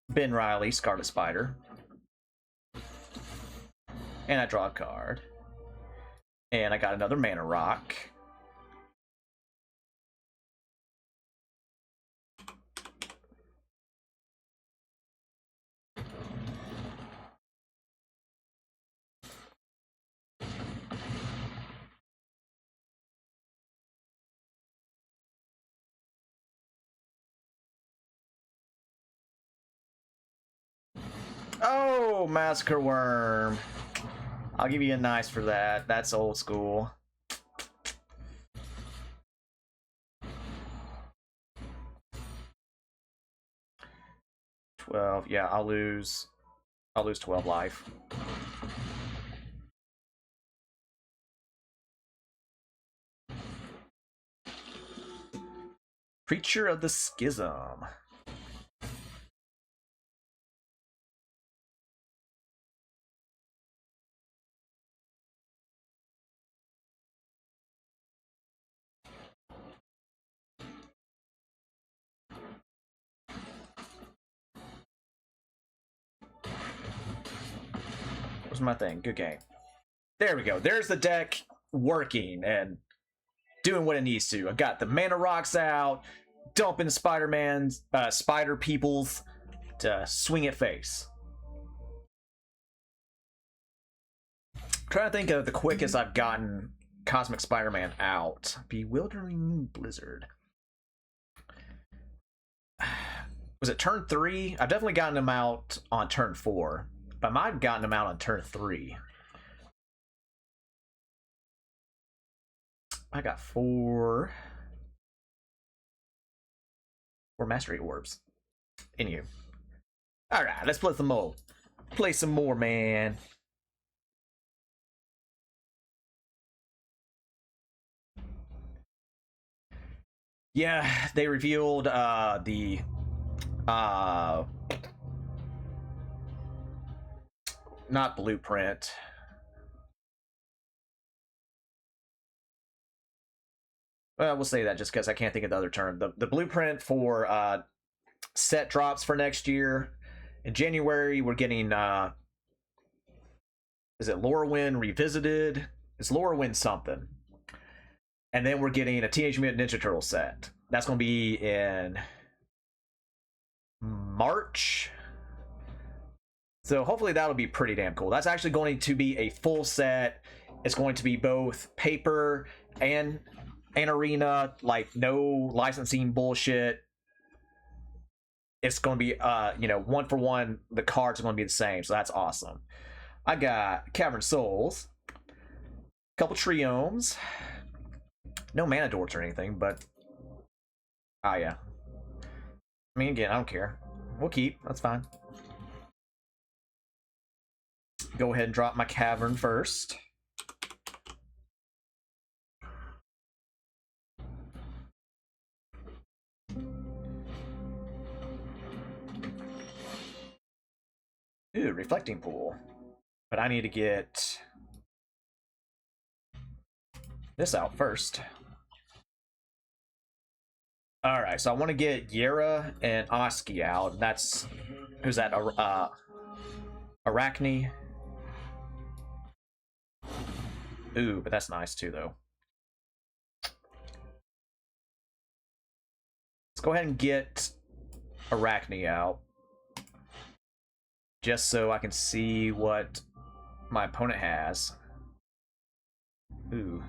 A: Ben Riley, Scarlet Spider. And I draw a card. And I got another Mana Rock. Oh, Massacre Worm. I'll give you a nice for that. That's old school. Yeah, I'll lose 12 life. Creature of the Schism. Where's my thing? Good game. There we go. There's the deck working and doing what it needs to. I got the Mana Rocks out, dumping Spider-Man's Spider Peoples to swing at face. Trying to think of the quickest I've gotten Cosmic Spider-Man out. Bewildering Blizzard. Was it turn 3? I've definitely gotten him out on turn 4. But I might have gotten him out on turn 3. I got 4 Mastery Orbs. In you. Alright, let's play some more. Play some more, man. Yeah, they revealed the not blueprint. Well, we'll say that just because I can't think of the other term. The blueprint for set drops for next year. In January, we're getting is it Lorwyn Revisited? It's Lorwyn something. And then we're getting a Teenage Mutant Ninja Turtle set. That's going to be in March. So hopefully that'll be pretty damn cool. That's actually going to be a full set. It's going to be both paper and arena, like no licensing bullshit. It's going to be, one for one. The cards are going to be the same, so that's awesome. I got Cavern Souls, a couple Triomes, no Mana Dorks or anything, but yeah. I mean, again, I don't care. We'll keep. That's fine. Go ahead and drop my Cavern first. Ooh, Reflecting Pool. But I need to get this out first. Alright, so I want to get Yera and Oski out. That's... Who's that? Arachne. Ooh, but that's nice too, though. Let's go ahead and get Arachne out. Just so I can see what my opponent has. Ooh.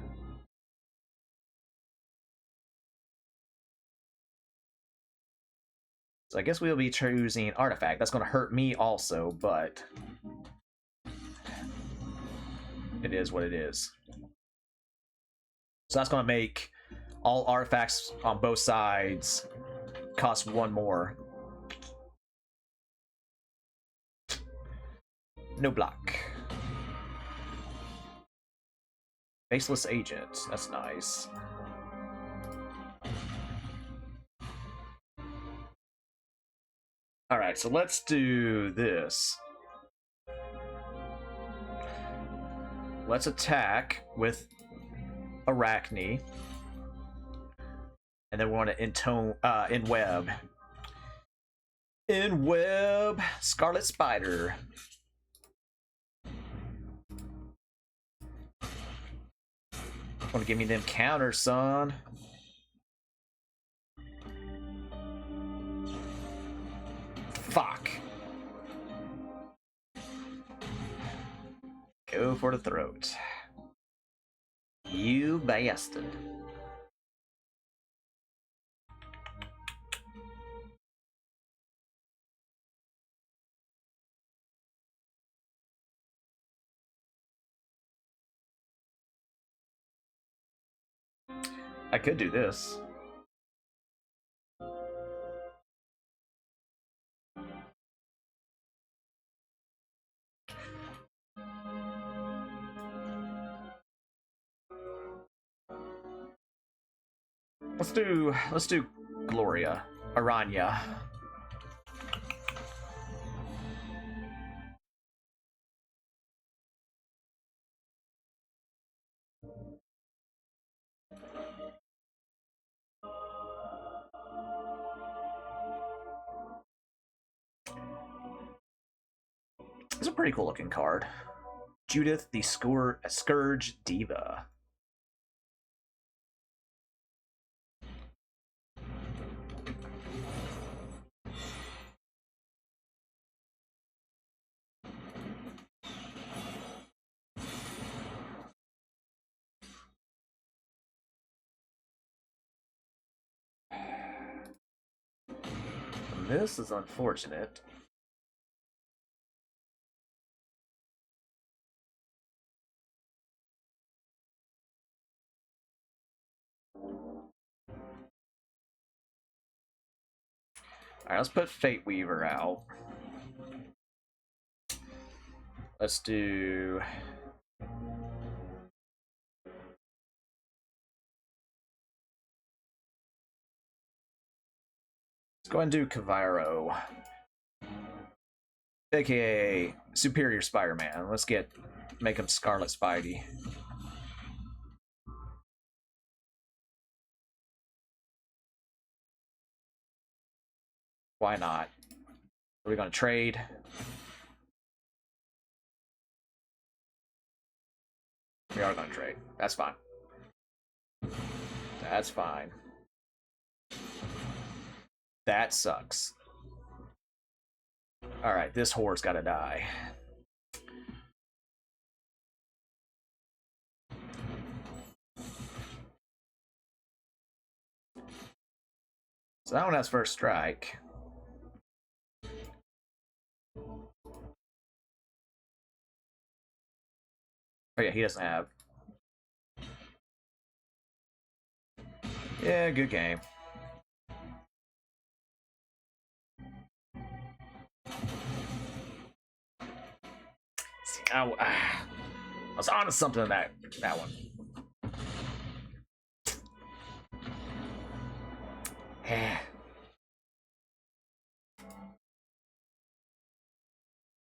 A: So I guess we'll be choosing Artifact. That's going to hurt me also, but it is what it is. So that's going to make all artifacts on both sides cost one more. No block. Faceless Agent. That's nice. Alright, so let's do this. Let's attack with Arachne. And then we want to in-web. In-web Scarlet Spider. Want to give me them counters, son. Fuck. Go for the throat. You bastard. I could do this. Let's do Gloria. Aranya. It's a pretty cool looking card. Judith the Scourge Diva. This is unfortunate. Alright, let's put Fate Weaver out. Let's do... Let's go ahead and do Kaviro. AKA Superior Spider-Man. Let's make him Scarlet Spidey. Why not? Are we gonna trade? We are gonna trade. That's fine. That's fine. That sucks. Alright, this whore's gotta die. So that one has first strike. Oh yeah, he doesn't have. Yeah, good game. See, I was on to something in that one.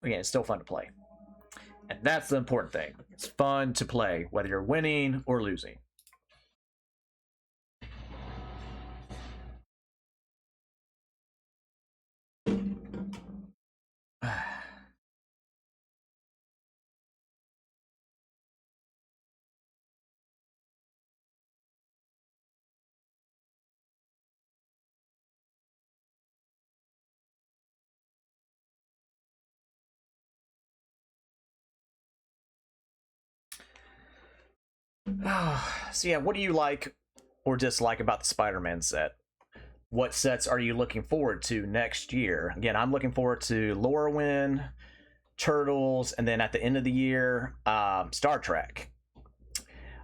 A: Again, it's still fun to play. And that's the important thing. It's fun to play, whether you're winning or losing. So yeah, what do you like or dislike about the Spider-Man set? What sets are you looking forward to next year? Again, I'm looking forward to Lorwyn, Turtles, and then at the end of the year, Star Trek.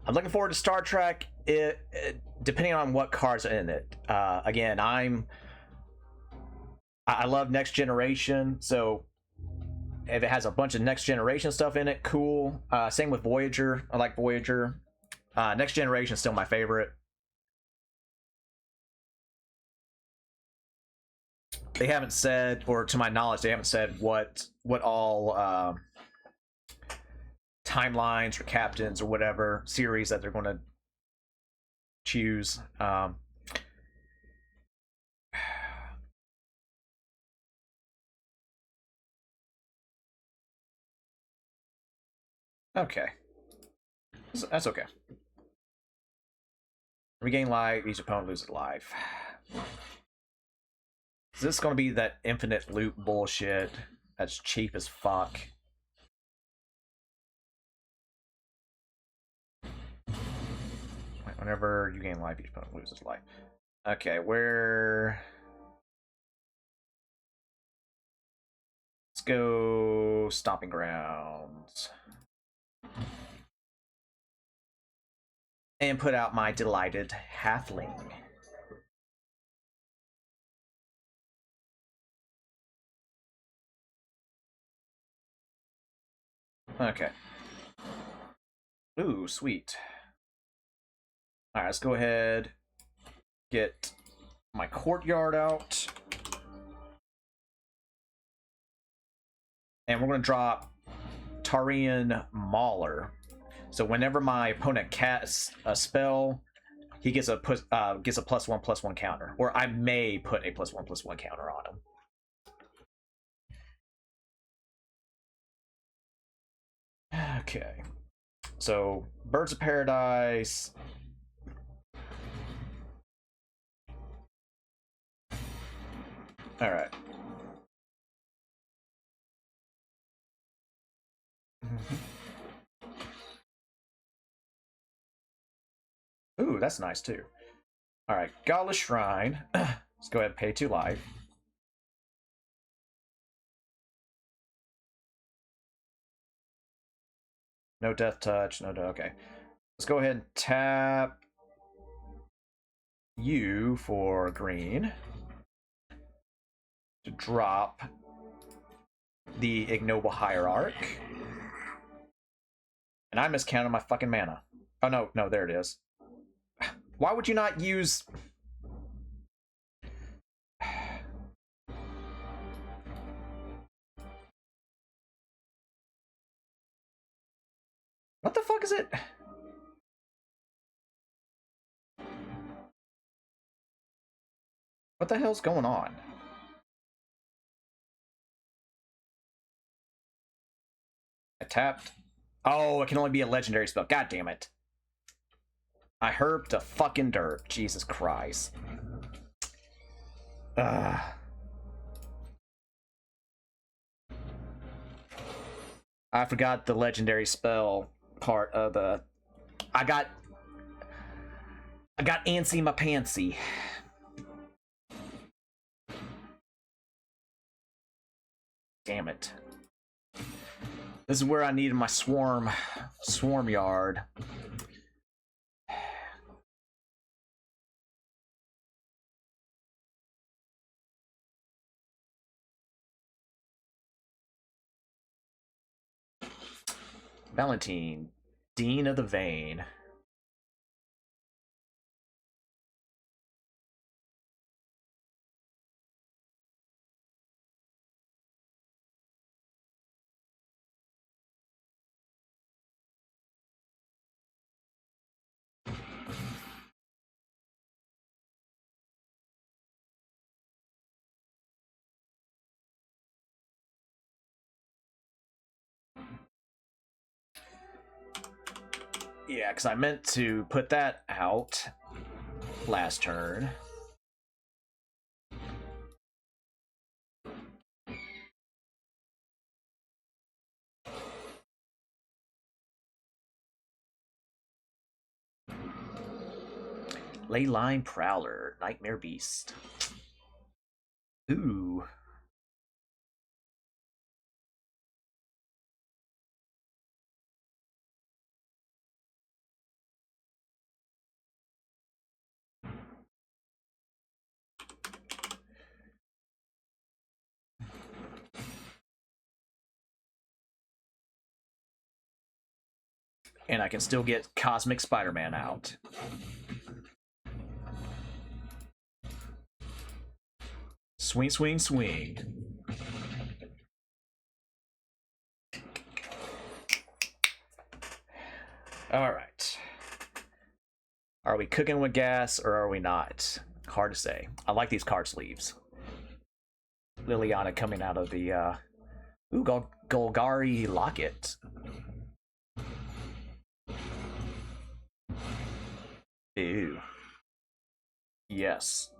A: I'm looking forward to Star Trek. Depending on what cards are in it. Again, I love Next Generation, so if it has a bunch of Next Generation stuff in it, cool. Same with Voyager. I like Voyager. Next Generation is still my favorite. They haven't said, or to my knowledge, they haven't said what all timelines or captains or whatever series that they're going to choose. Okay, that's okay. Regain life, each opponent loses life. Is this going to be that infinite loop bullshit that's cheap as fuck? Whenever you gain life, each opponent loses life. Okay, where... Let's go Stomping Grounds. And put out my delighted halfling. Okay. Ooh, sweet. Alright, let's go ahead. Get my courtyard out. And we're going to drop Tarian Mauler. So whenever my opponent casts a spell, he gets a +1/+1 counter. Or I may put a +1/+1 counter on him. Okay. So, Birds of Paradise. Alright. Ooh, that's nice too. Alright, Godless Shrine. Let's go ahead and pay 2 life. No death touch, okay. Let's go ahead and tap you for green to drop the Ignoble Hierarch. And I miscounted my fucking mana. Oh no, there it is. Why would you not use... What the fuck is it? What the hell's going on? I tapped. Oh, it can only be a legendary spell. God damn it. I herped a fucking dirt. Jesus Christ. Ugh. I forgot the legendary spell part of the... I got antsy my pantsy. Damn it. This is where I needed my swarm yard. Valentine, Dean of the Vein. Yeah, because I meant to put that out last turn. Leyline Prowler, Nightmare Beast. Ooh. And I can still get Cosmic Spider-Man out. Swing, swing, swing. All right. Are we cooking with gas or are we not? Hard to say. I like these card sleeves. Liliana coming out of the Golgari locket. Ew. Yes.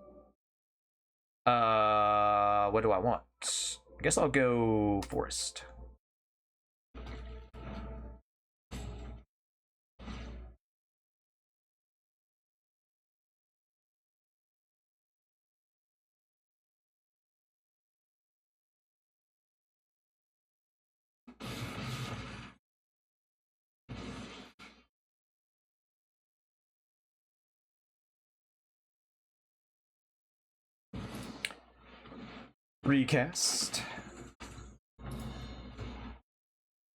A: What do I want? I guess I'll go forest. Recast.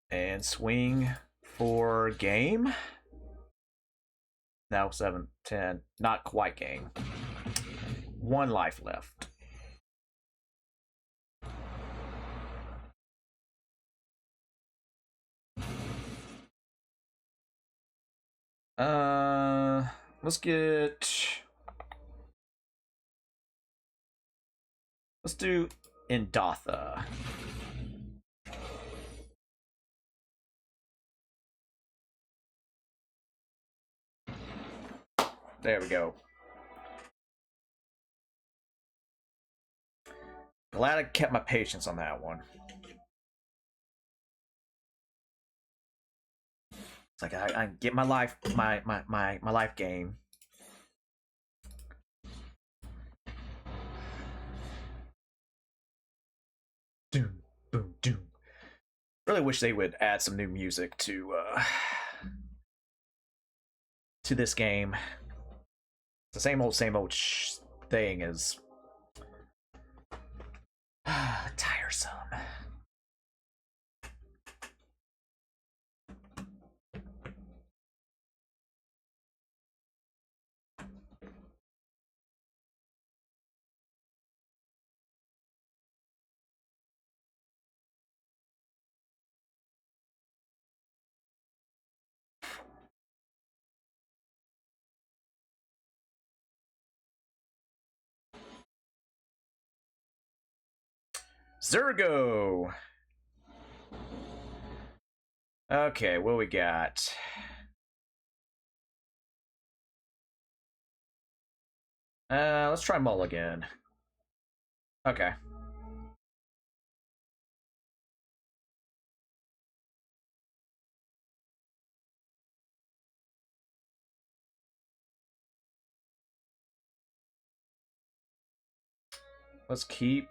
A: And swing for game. Now 7, 10. Not quite game. 1 life left. Let's get... Let's do Indatha. There we go. Glad I kept my patience on that one. It's like I get my life my life gain. Doom, boom, doom. Really wish they would add some new music to this game. It's the same old thing is tiresome. Zergo. Okay, what we got? Let's try Mulligan. Okay. Let's keep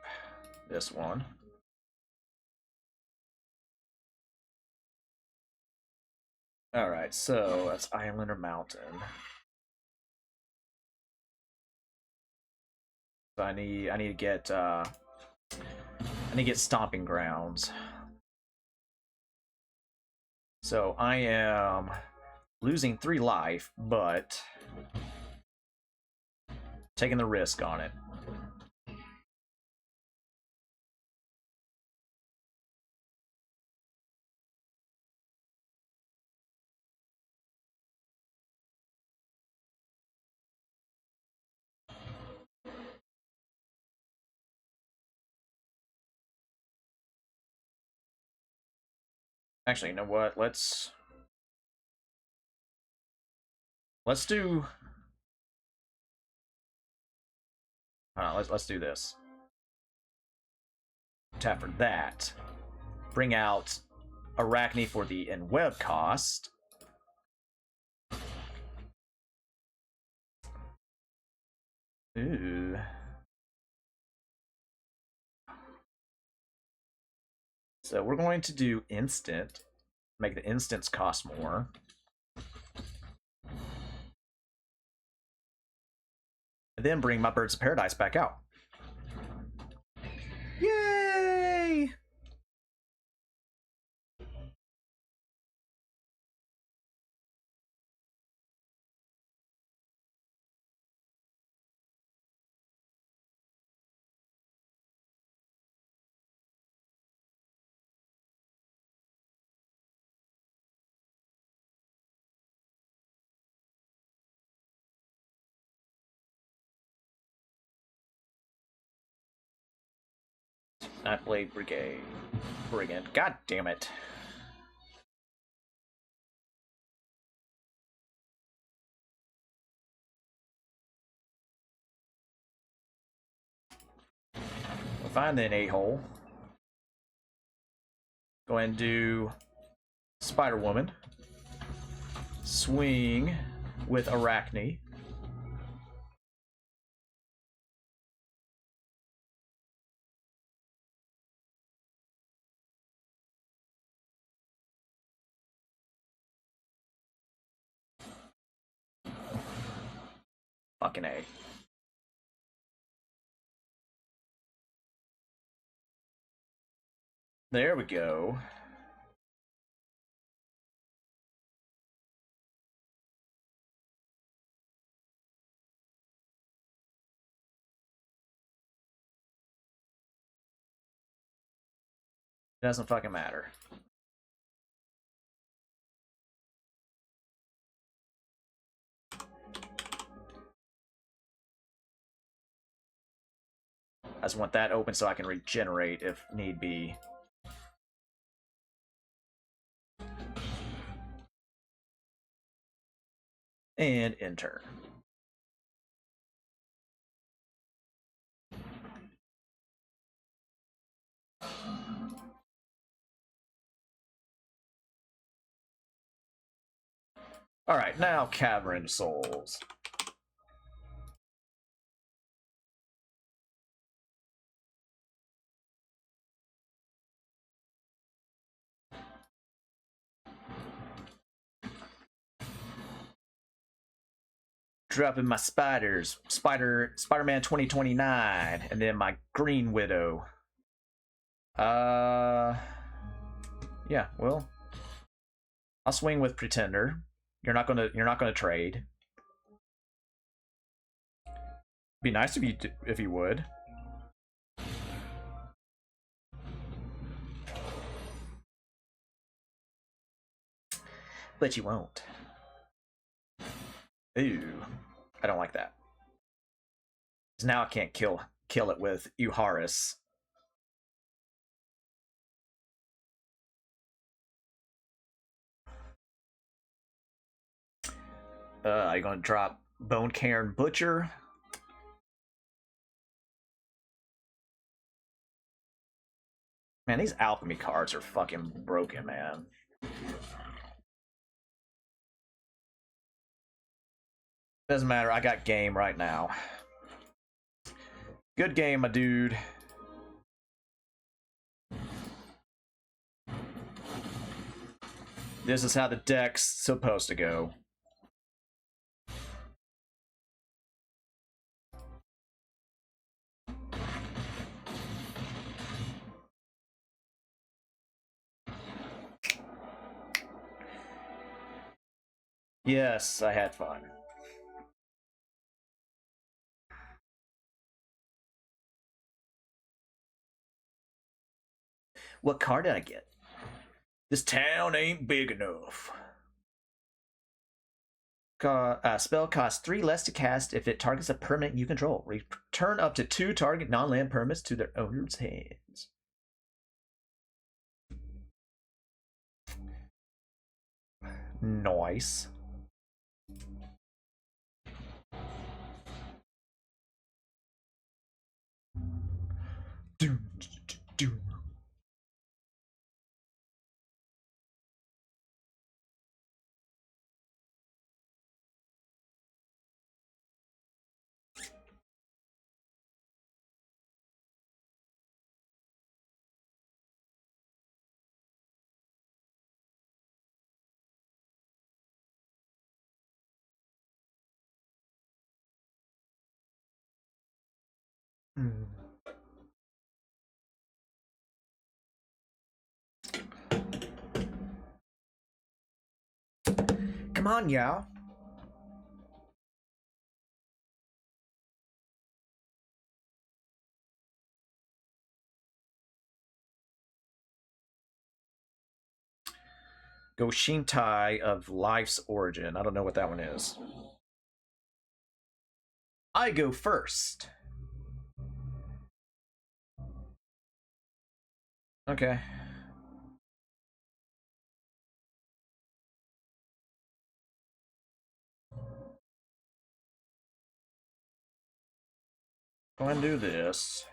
A: this one. Alright, so that's Island or Mountain. So I need to get Stomping Grounds. So I am losing 3 life, but taking the risk on it. Actually, you know what? Let's do. Let's do this. Tap for that. Bring out Arachne for the in-web cost. Ooh. So we're going to do instant. Make the instants cost more. And then bring my Birds of Paradise back out. Yay! Nightblade Brigand. God damn it. We'll find an a-hole. Go ahead and do Spider Woman. Swing with Arachne. Fucking A. There we go. Doesn't fucking matter. I just want that open so I can regenerate if need be. And enter. Alright, now Cavern Souls. Dropping my spiders. Spider-Man 2029. And then my Green Widow. Yeah, well. I'll swing with Pretender. You're not gonna trade. Be nice if you would. But you won't. Ooh, I don't like that. Because now I can't kill it with Euharis. Are you gonna drop Bone Cairn Butcher? Man, these alchemy cards are fucking broken, man. Doesn't matter, I got game right now. Good game, my dude. This is how the deck's supposed to go. Yes, I had fun. What card did I get? This town ain't big enough. Spell costs 3 less to cast if it targets a permanent you control. Return up to 2 target non-land permanents to their owner's hands. Nice. Doom, doom. Mm. Come on, y'all. Go Shintai of Life's Origin. I don't know what that one is. I go first. Okay. Go ahead and do this.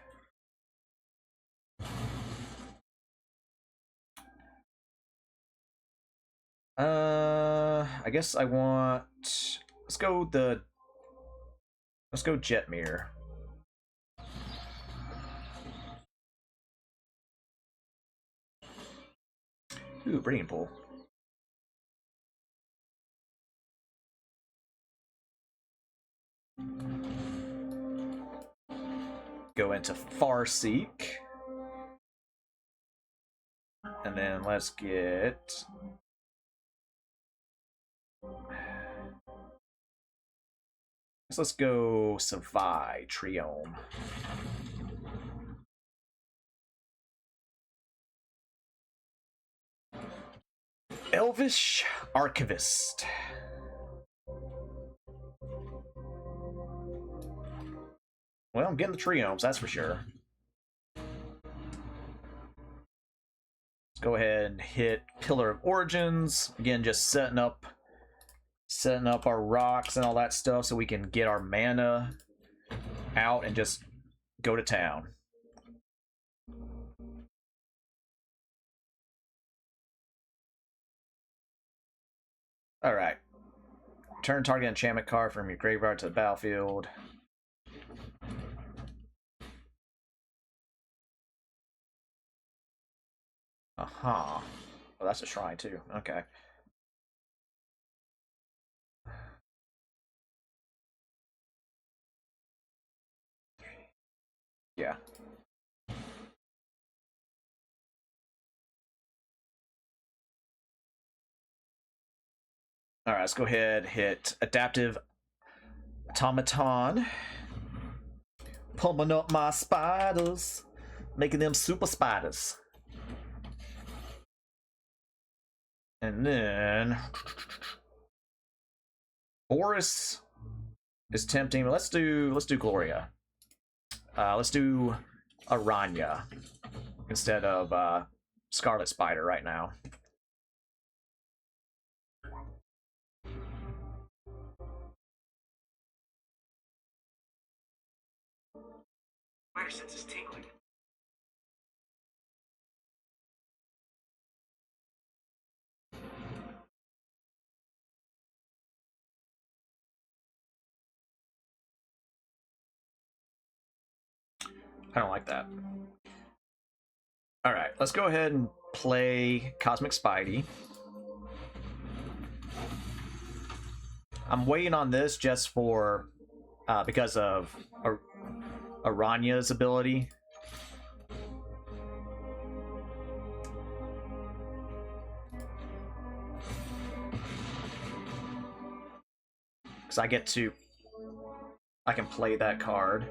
A: I guess I want. Let's go Jetmir. Ooh, Breeding Pool. Go into Farseek. And then let's get. Let's go Savai Triome. Elvish Archivist. Well, I'm getting the Triomes, that's for sure. Let's go ahead and hit Pillar of Origins. Again, just setting up our rocks and all that stuff so we can get our mana out and just go to town. Alright. Turn target enchantment card from your graveyard to the battlefield. Aha. Well, that's a shrine too. Okay. Yeah. Alright, let's go ahead, hit Adaptive Automaton. Pumping up my spiders. Making them super spiders. And then Boris is tempting, but let's do Gloria. Let's do Aranya instead of Scarlet Spider right now.
C: My sense is tingling.
A: I don't like that. All right, let's go ahead and play Cosmic Spidey. I'm waiting on this just for because of Aranya's ability. Because I can play that card,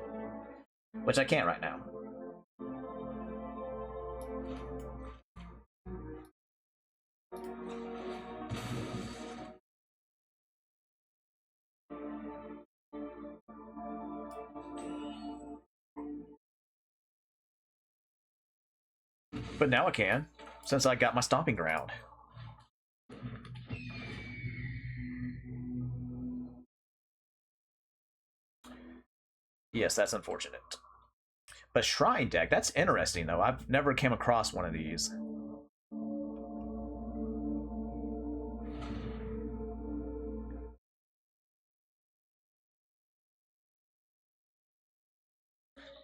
A: which I can't right now. But now I can, since I got my stomping ground. Yes, that's unfortunate. But Shrine deck, that's interesting though. I've never came across one of these.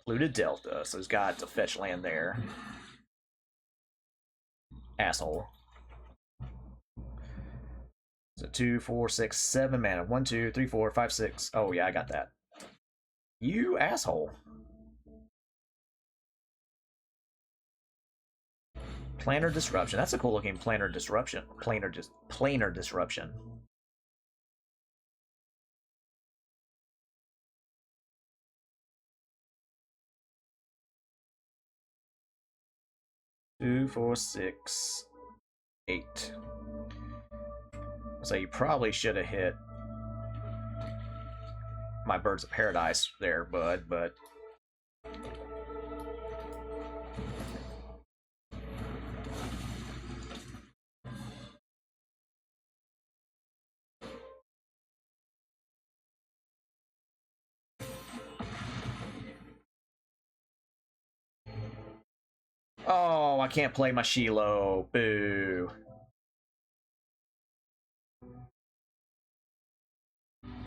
A: Looted Delta, so he's got to fetch land there. Asshole. So 2, 4, 6, 7 mana. 1, 2, 3, 4, 5, 6. Oh yeah, I got that. You asshole. Planar Disruption. That's a cool looking Planar Disruption. Planar Disruption. Two, 4, 6, 8. So you probably should have hit my Birds of Paradise there, bud, but oh, I can't play my Shiloh. Boo.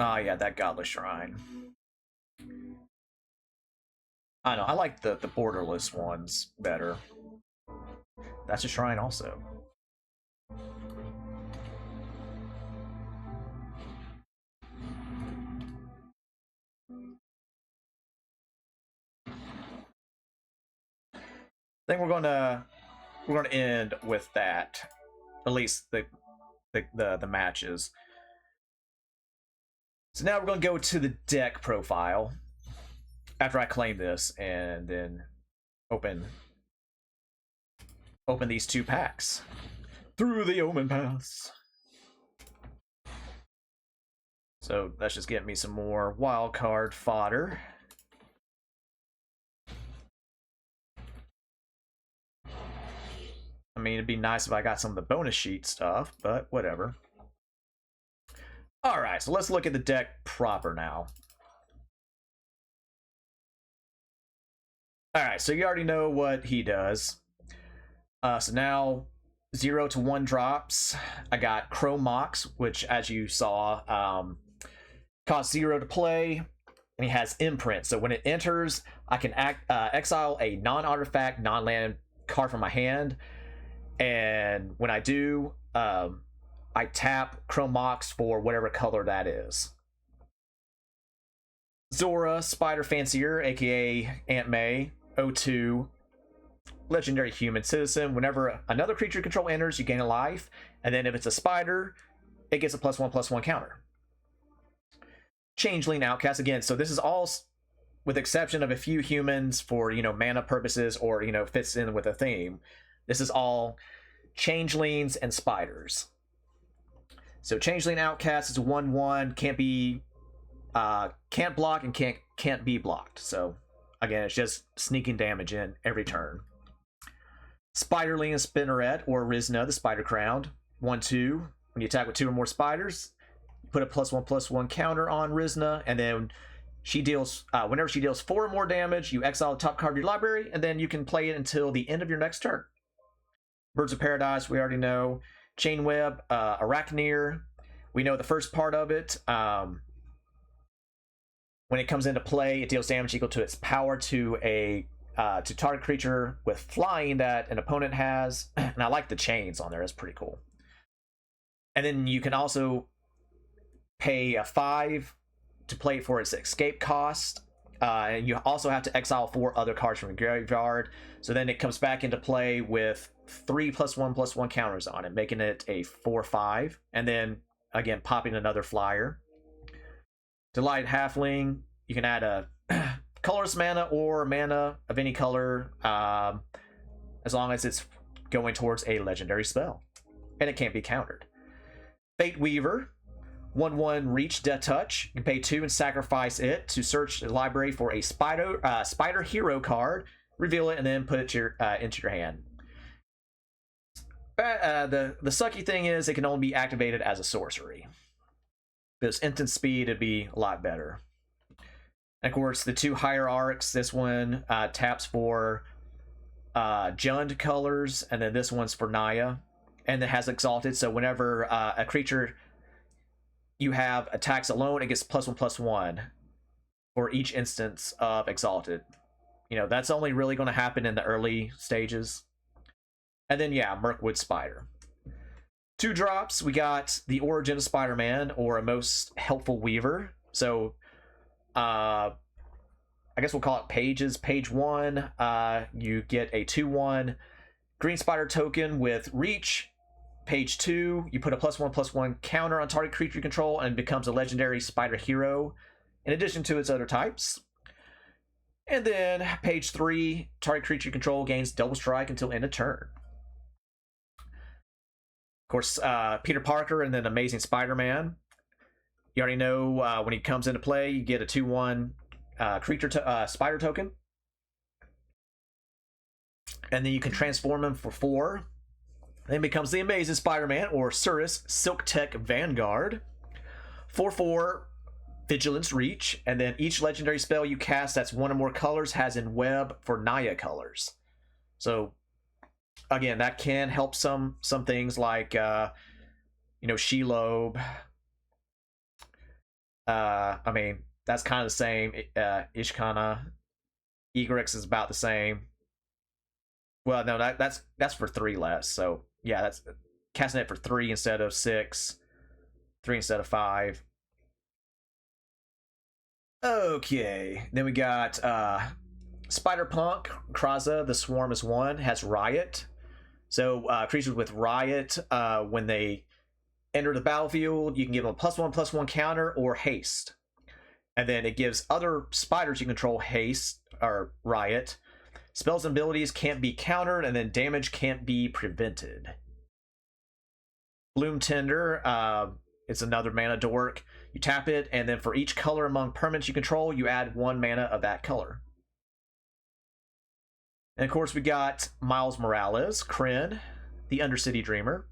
A: Oh yeah, that Godless Shrine. I know, I like the borderless ones better. That's a shrine also. I think we're gonna end with that. At least the matches. So now we're gonna go to the deck profile after I claim this, and then open these 2 packs through the Omen Pass. So let's just get me some more wild card fodder. I mean, it'd be nice if I got some of the bonus sheet stuff, but whatever. All right, so let's look at the deck proper now. All right, so you already know what he does. So now 0 to 1 drops. I got Chrome Mox, which, as you saw, costs 0 to play, and he has Imprint. So when it enters, I can exile a non-artifact, non-land card from my hand, and when I do, I tap Chrome Mox for whatever color that is. Zora, Spider Fancier, aka Aunt May, 02, legendary human citizen. Whenever another creature you control enters, you gain a life, and then if it's a spider, it gets a +1/+1 counter. Changeling Outcast again. So this is all, with exception of a few humans for mana purposes or fits in with a theme. This is all changelings and spiders. So Changeling Outcast is a 1/1, can't block and can't be blocked. So again, it's just sneaking damage in every turn. Spiderling and Spinneret, or Rizna, the Spider Crowned, 1/2. When you attack with 2 or more spiders, you put a +1/+1 counter on Rizna, and then she deals whenever she deals 4 or more damage, you exile the top card of your library, and then you can play it until the end of your next turn. Birds of Paradise, we already know. Chainweb, Arachneer, we know the first part of it. When it comes into play, it deals damage equal to its power to a to target creature with flying that an opponent has. And I like the chains on there, that's pretty cool. And then you can also pay a 5 to play it for its escape cost. And you also have to exile 4 other cards from your graveyard. So then it comes back into play with 3+1/+1 counters on it, making it a 4/5. And then, again, popping another flyer. Delight Halfling, you can add a colorless mana or mana of any color, as long as it's going towards a legendary spell. And it can't be countered. Fate Weaver, 1/1 reach, death touch. You can pay 2 and sacrifice it to search the library for a spider hero card, reveal it, and then put it to into your hand. The sucky thing is it can only be activated as a sorcery. If it was instant speed, it'd be a lot better. And of course, the 2 hierarchs. This one taps for Jund colors, and then this one's for Naya, and it has exalted. So whenever a creature you have attacks alone, it gets +1/+1 for each instance of exalted. You know, that's only really going to happen in the early stages. And then, yeah, Mirkwood Spider. 2 drops, we got the Origin of Spider-Man, or a Most Helpful Weaver. So, I guess we'll call it pages. Page 1, you get a 2/1 green spider token with reach. Page 2, you put a +1/+1 counter on target creature you control and becomes a legendary spider hero, in addition to its other types. And then page 3, target creature you control gains double strike until end of turn. Of course, Peter Parker and then Amazing Spider-Man. You already know when he comes into play, you get a 2/1 creature spider token. And then you can transform him for 4. Then becomes the Amazing Spider-Man, or Surus Silk Tech Vanguard. 4/4 Vigilance Reach, and then each legendary spell you cast that's 1 or more colors has in web for Naya colors. So again, that can help some things like Shelob. I mean, that's kind of the same. Ishkana. Egrix is about the same. Well, no, that's for 3 less. So yeah, that's casting it for 3 instead of 6, 3 instead of 5. Okay, then we got Spider-Punk, Kraza, the Swarm is 1, has Riot. So creatures with Riot, when they enter the battlefield, you can give them a +1/+1 counter or haste. And then it gives other spiders you control haste, or Riot. Spells and abilities can't be countered, and then damage can't be prevented. Bloom Tender, it's another mana dork. You tap it, and then for each color among permanents you control, you add 1 mana of that color. And of course, we got Miles Morales, Kryn, the Undercity Dreamer.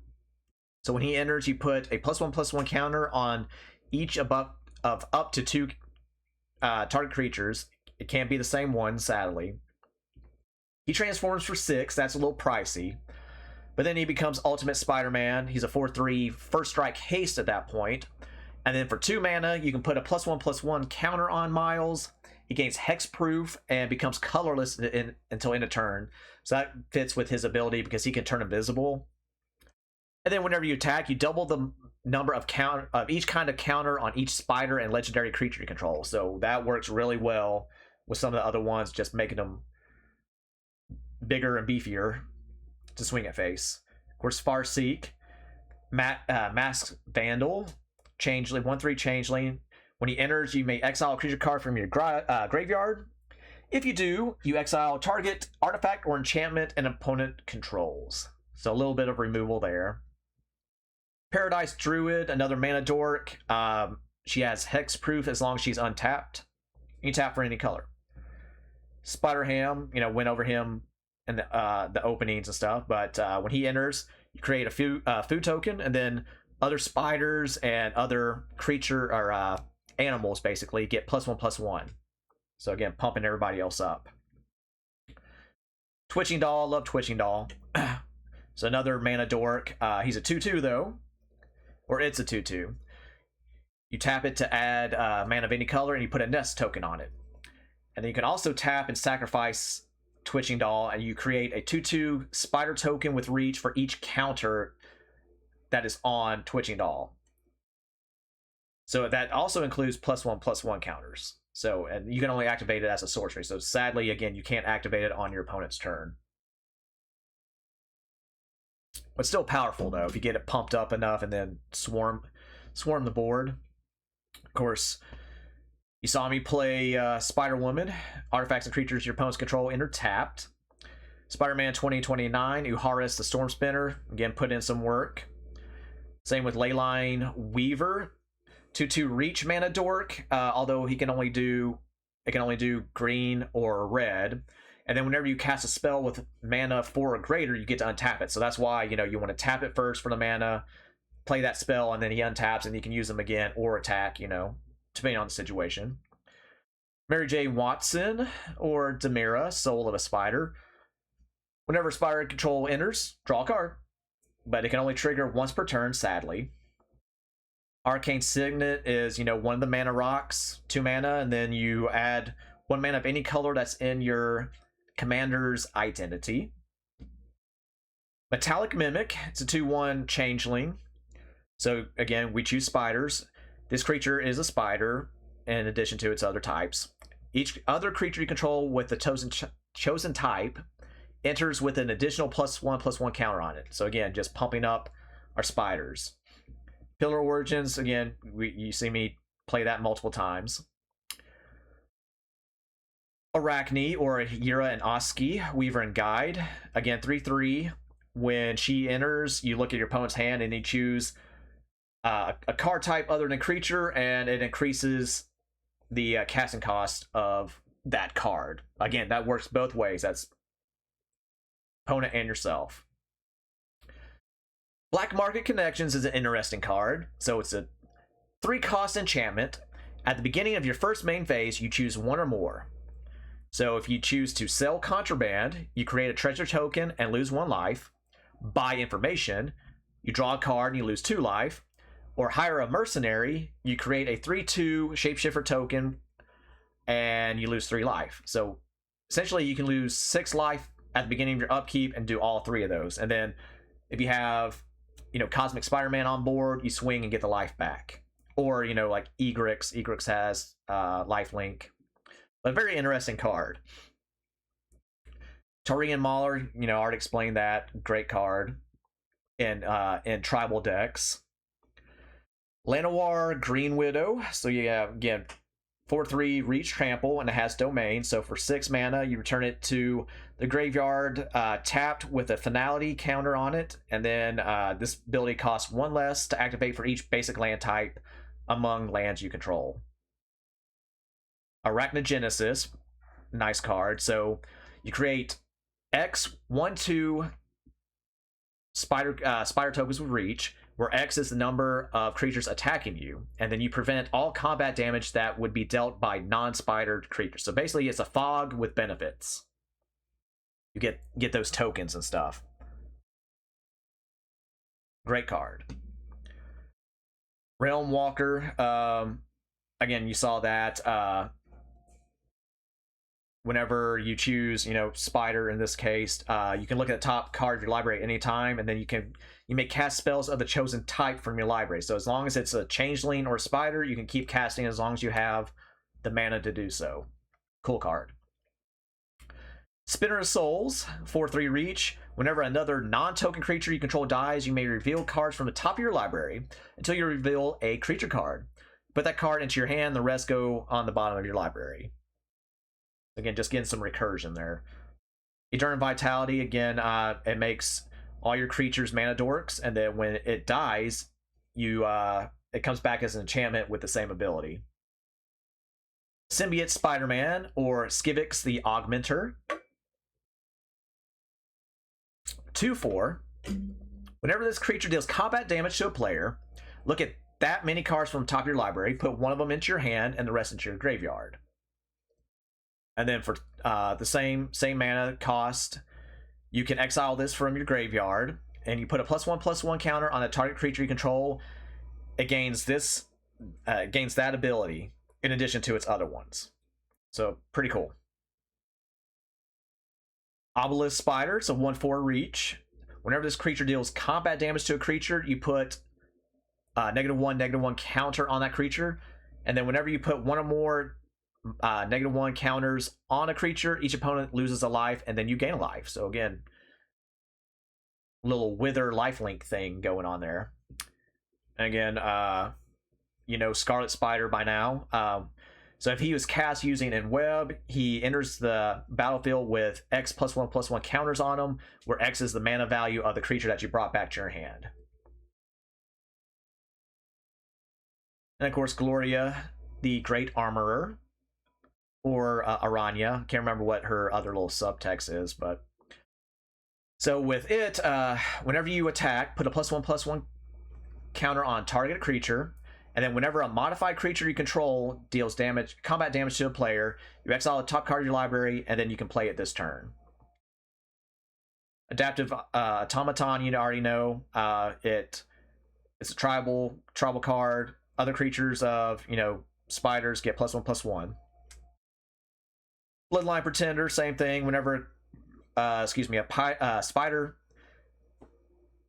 A: So when he enters, you put a +1/+1 counter on each of up to 2 target creatures. It can't be the same one, sadly. He transforms for 6. That's a little pricey. But then he becomes Ultimate Spider-Man. He's a 4/3 first strike haste at that point. And then for 2 mana, you can put a +1/+1 counter on Miles. He gains hexproof and becomes colorless until end of turn. So that fits with his ability because he can turn invisible. And then whenever you attack, you double the number of each kind of counter on each spider and legendary creature you control. So that works really well with some of the other ones, just making them bigger and beefier to swing at face. Of course, Farseek, Masked Vandal, Changeling, 1/3 Changeling. When he enters, you may exile a creature card from your graveyard. If you do, you exile target artifact or enchantment an opponent controls. So a little bit of removal there. Paradise Druid, another mana dork. She has hexproof as long as she's untapped. You can tap for any color. Spider Ham, went over him in the openings and stuff, but when he enters, you create a food token, and then other spiders and other creature or animals basically get +1/+1. So again, pumping everybody else up. Twitching Doll, love Twitching Doll. So another mana dork. He's a 2/2 though, or it's a 2/2. You tap it to add mana of any color, and you put a nest token on it. And then you can also tap and sacrifice Twitching Doll, and you create a 2/2 spider token with reach for each counter that is on Twitching Doll. So that also includes +1/+1 counters. So, and you can only activate it as a sorcery. So sadly, again, you can't activate it on your opponent's turn. But still powerful though, if you get it pumped up enough and then swarm the board. Of course, you saw me play Spider Woman. Artifacts and creatures your opponents control enter tapped. Spider-Man 2029, Uharis the Storm Spinner. Again, put in some work. Same with Leyline Weaver. 2/2 reach mana dork, although it can only do green or red. And then whenever you cast a spell with mana 4 or greater, you get to untap it. So that's why, you want to tap it first for the mana, play that spell, and then he untaps and you can use them again or attack, depending on the situation. Mary J. Watson or Demira, Soul of a Spider. Whenever Spider control enters, draw a card. But it can only trigger once per turn, sadly. Arcane Signet is, one of the mana rocks, 2 mana, and then you add 1 mana of any color that's in your commander's identity. Metallic Mimic, it's a 2/1 changeling. So again, we choose spiders. This creature is a spider in addition to its other types. Each other creature you control with the chosen type enters with an additional +1/+1 counter on it. So again, just pumping up our spiders. Pillar Origins, again, you see me play that multiple times. Arachne or Yira and Oski, Weaver and Guide. Again, 3/3. When she enters, you look at your opponent's hand and you choose a card type other than creature, and it increases the casting cost of that card. Again, that works both ways. That's opponent and yourself. Black Market Connections is an interesting card. So it's a 3-cost enchantment. At the beginning of your first main phase, you choose 1 or more. So if you choose to sell contraband, you create a treasure token and lose 1 life. Buy information, you draw a card and you lose 2 life. Or hire a mercenary, you create a 3/2 shapeshifter token and you lose 3 life. So essentially you can lose 6 life at the beginning of your upkeep and do all 3 of those. And then if you have, Cosmic Spider-Man on board, you swing and get the life back. Or, like Egrix. Egrix has lifelink. A very interesting card. Taurian Mauler, I already explained that. Great card in tribal decks. Llanowar Green Widow. So you have, again, 4/3 reach trample, and it has domain. So for 6 mana, you return it to the graveyard tapped with a finality counter on it. And then this ability costs 1 less to activate for each basic land type among lands you control. Arachnogenesis, nice card. So you create X 1/2 spider tokens with reach, where X is the number of creatures attacking you, and then you prevent all combat damage that would be dealt by non-spider creatures. So basically, it's a fog with benefits. You get those tokens and stuff. Great card. Realm Walker. Again, you saw that. Whenever you choose, spider in this case, you can look at the top card of your library at any time, and then you may cast spells of the chosen type from your library. So as long as it's a changeling or a spider, you can keep casting as long as you have the mana to do so. Cool card. Spinner of Souls, 4/3 reach. Whenever another non-token creature you control dies, you may reveal cards from the top of your library until you reveal a creature card. Put that card into your hand, the rest go on the bottom of your library. Again, just getting some recursion there. Eternal Vitality, again, it makes all your creatures mana dorks, and then when it dies, it comes back as an enchantment with the same ability. Symbiote Spider-Man, or Skivix the Augmenter. 2/4. Whenever this creature deals combat damage to a player, look at that many cards from the top of your library, put 1 of them into your hand and the rest into your graveyard. And then for the same mana cost, you can exile this from your graveyard, and you put a +1/+1 counter on a target creature you control. It gains that ability in addition to its other ones. So pretty cool. Obelisk Spider, so 1/4 reach. Whenever this creature deals combat damage to a creature, you put -1/-1 counter on that creature. And then whenever you put one or more -1 counters on a creature, each opponent loses a life, and then you gain a life. So again, little wither lifelink thing going on there. And again, you know Scarlet Spider by now. So if he was cast using in web, he enters the battlefield with X +1/+1 counters on him, where X is the mana value of the creature that you brought back to your hand. And of course, Gloria, the Great Armorer, or Aranya. Can't remember what her other little subtext is, but so with it, whenever you attack, put a +1/+1 counter on target creature, and then whenever a modified creature you control deals combat damage to a player, you exile the top card of your library, and then you can play it this turn. Adaptive Automaton, you already know. It's a tribal card. Other creatures of spiders get +1/+1. Bloodline Pretender, same thing. Whenever a spider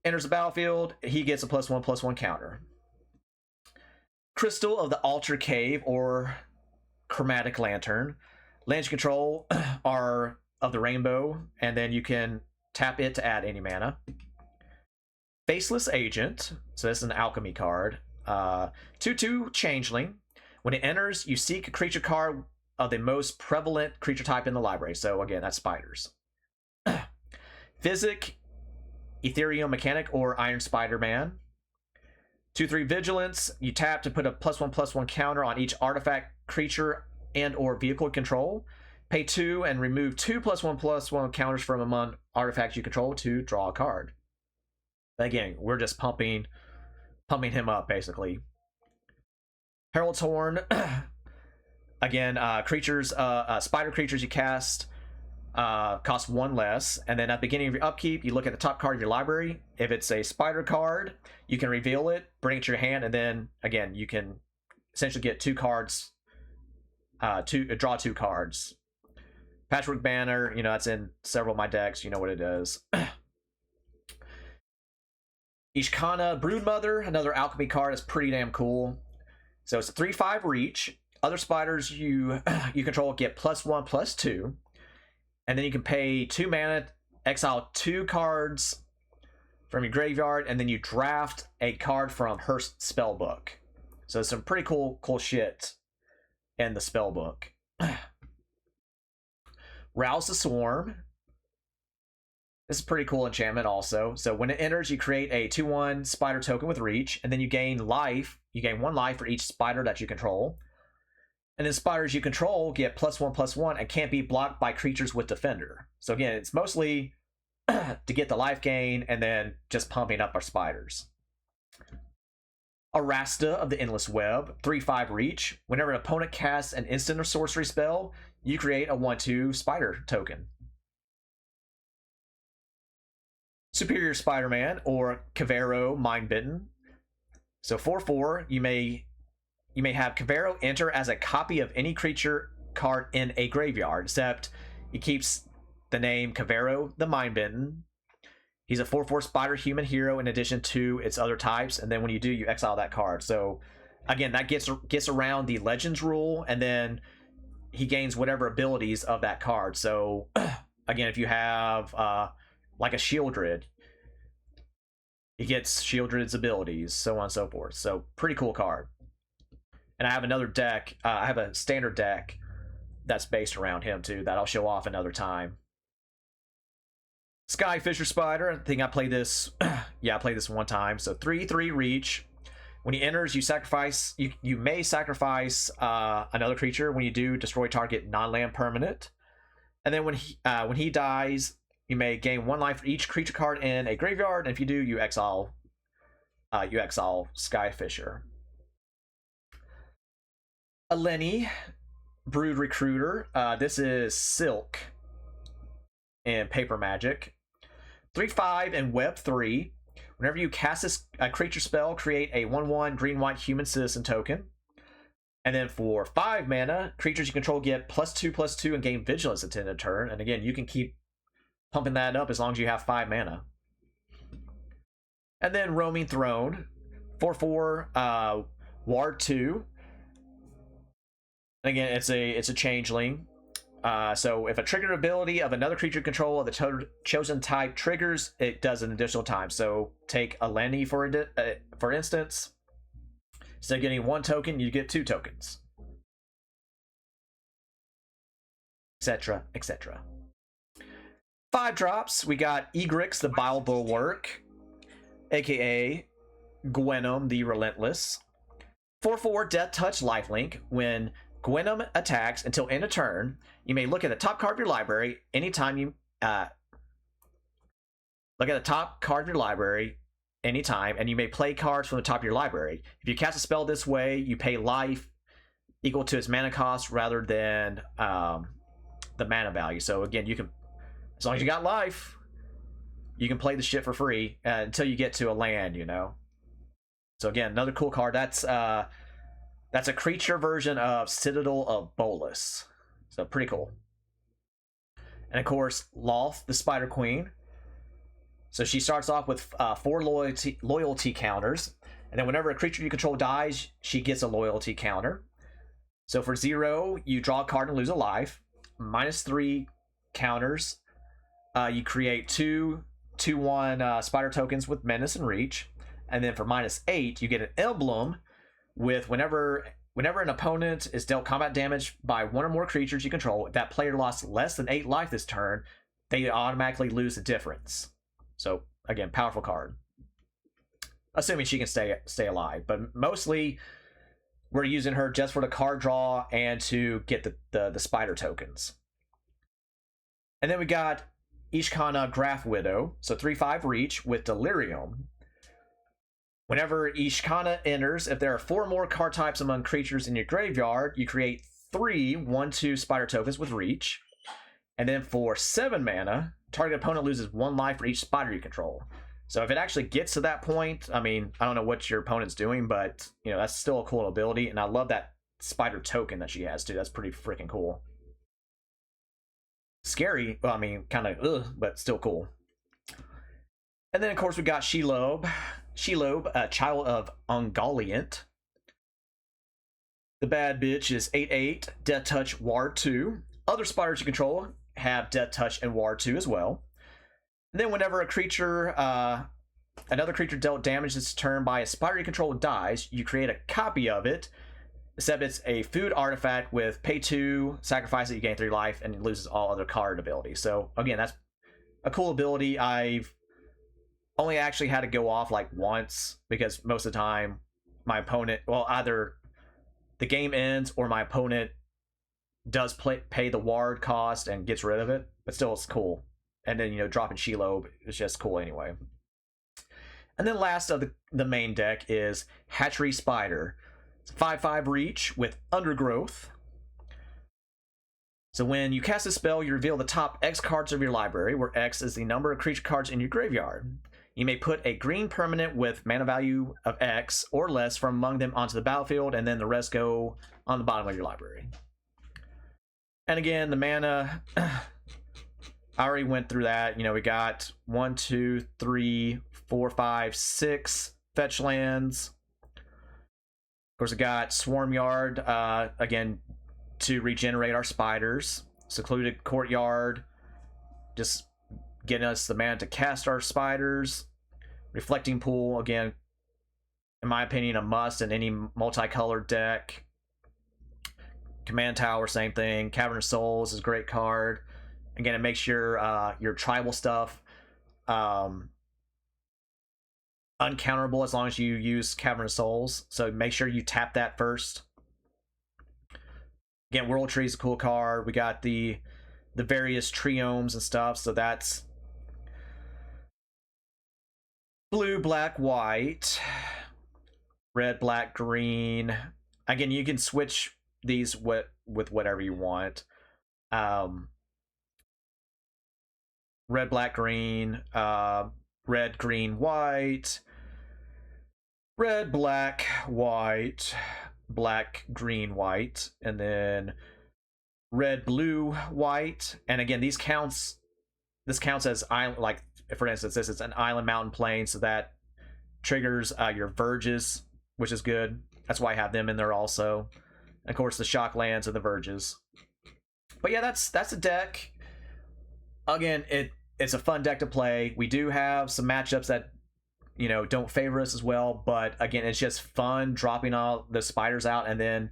A: enters the battlefield, he gets a +1/+1 counter. Crystal of the Altar Cave, or Chromatic Lantern. Lands you control are of the rainbow, and then you can tap it to add any mana. Faceless Agent, so this is an alchemy card. 2/2 Changeling. When it enters, you seek a creature card of the most prevalent creature type in the library. So again, that's spiders. Physic, Ethereal Mechanic, or Iron Spider-Man. 2/3 Vigilance. You tap to put a +1/+1 counter on each artifact, creature, and or vehicle control. Pay 2 and remove 2 +1/+1 counters from among artifacts you control to draw a card. Again, we're just pumping him up, basically. Herald's Horn. Again, spider creatures you cast cost 1 less, and then at the beginning of your upkeep, you look at the top card of your library. If it's a spider card, you can reveal it, bring it to your hand, and then again you can essentially get 2 cards, draw 2 cards. Patchwork Banner, that's in several of my decks. You know what it is. Ishkana Broodmother, another alchemy card, is pretty damn cool. So it's a 3/5 reach. Other spiders you control get +1/+2, and then you can pay 2 mana, exile 2 cards from your graveyard, and then you draft a card from her spellbook. So some pretty cool shit in the spellbook. Rouse the Swarm. This is a pretty cool enchantment also. So when it enters, you create a 2/1 spider token with reach, and then you gain life. You gain 1 life for each spider that you control. And then spiders you control get +1/+1 and can't be blocked by creatures with Defender. So again, it's mostly to get the life gain and then just pumping up our spiders. Arasta of the Endless Web, 3/5 reach. Whenever an opponent casts an instant or sorcery spell, you create a 1/2 spider token. Superior Spider-Man, or Cavero Mindbitten. So 4/4, you may have Cavero enter as a copy of any creature card in a graveyard, except he keeps the name Cavero the Mindbitten. He's a 4/4 spider human hero in addition to its other types, and then when you do, you exile that card. So again, that gets around the Legends rule, and then he gains whatever abilities of that card. So again, if you have like a Shieldred, he gets Shieldred's abilities, so on and so forth. So pretty cool card. And I have another deck, I have a standard deck that's based around him too, that I'll show off another time. Sky Fisher Spider, I think I played this, yeah, I played this one time. So 3/3 reach. When he enters, you may sacrifice another creature. When you do, destroy target non-land permanent. And then when he dies, you may gain 1 life for each creature card in a graveyard, and if you do, you exile Sky Fisher. Eleni, Brood Recruiter. This is Silk in Paper Magic. 3/5 and Web 3. Whenever you cast a creature spell, create a 1/1 green-white human citizen token. And then for 5 mana, creatures you control get +2/+2 and gain vigilance at the end of turn. And again, you can keep pumping that up as long as you have 5 mana. And then Roaming Throne, 4/4, Ward 2. Again, it's a changeling. So if a trigger ability of another creature control of the chosen type triggers, it does an additional time. So take a Lenny for instance. Instead of getting 1 token, you get 2 tokens, etc., etc. 5 drops. We got Egrix, the Bile Bulwark, aka Gwenom, the Relentless. 4/4 Death Touch Lifelink. When Gwenom attacks until end of turn, you may look at the top card of your library anytime you look at the top card of your library anytime, and you may play cards from the top of your library. If you cast a spell this way, you pay life equal to its mana cost rather than the mana value. So again, you can, as long as you got life, you can play the shit for free until you get to a land, you know. So again, another cool card. That's a creature version of Citadel of Bolas. So pretty cool. And of course, Loth, the Spider Queen. So she starts off with 4 loyalty counters. And then whenever a creature you control dies, she gets a loyalty counter. So for 0, you draw a card and lose a life. -3 counters. You create 2/1 spider tokens with menace and reach. And then for -8, you get an emblem with whenever an opponent is dealt combat damage by 1 or more creatures you control, if that player lost less than 8 life this turn, they automatically lose the difference. So again, powerful card. Assuming she can stay alive, but mostly we're using her just for the card draw and to get the spider tokens. And then we got Ishkana Graph Widow, so 3/5 reach with Delirium. Whenever Ishkana enters, if there are 4 more card types among creatures in your graveyard, you create 3 1/2 spider tokens with reach. And then for 7 mana, target opponent loses 1 life for each spider you control. So if it actually gets to that point, I mean, I don't know what your opponent's doing, but you know, that's still a cool ability, and I love that spider token that she has too. That's pretty freaking cool. Scary, well, I mean, kind of but still cool. And then of course we got Shelob, a child of Ungoliant. The bad bitch is 8/8, Death Touch, Ward 2. Other spiders you control have Death Touch and Ward 2 as well. And then whenever another creature dealt damage this turn by a spider you control dies, you create a copy of it, except it's a food artifact with pay 2, sacrifice it, you gain 3 life, and it loses all other card abilities. So again, that's a cool ability. I've only actually had to go off like once, because most of the time my opponent, well, either the game ends or my opponent does pay the ward cost and gets rid of it, but still it's cool. And then, you know, dropping Shelob is just cool anyway. And then last of the main deck is Hatchery Spider. It's 5/5 reach with Undergrowth. So when you cast a spell, you reveal the top X cards of your library, where X is the number of creature cards in your graveyard. You may put a green permanent with mana value of X or less from among them onto the battlefield, and then the rest go on the bottom of your library. And again, the mana, I already went through that. You know, we got 1, 2, 3, 4, 5, 6 fetch lands. Of course, we got Swarm Yard, again, to regenerate our spiders. Secluded Courtyard, just getting us the mana to cast our spiders. Reflecting Pool, again, in my opinion, a must in any multicolored deck. Command Tower, same thing. Cavern of Souls is a great card. Again, it makes your tribal stuff uncounterable as long as you use Cavern of Souls. So make sure you tap that first. Again, World Tree is a cool card. We got the various triomes and stuff. So that's blue, black, white, red, black, green. Again, you can switch these with whatever you want. Red, black, green, red, green, white, red, black, white, black, green, white, and then red, blue, white. And again, these this counts as island, like for instance, this is an island mountain plain, so that triggers your verges, which is good. That's why I have them in there also. And of course, the shock lands and the verges. But yeah, that's a deck. Again, it's a fun deck to play. We do have some matchups that don't favor us as well, but again, it's just fun dropping all the spiders out and then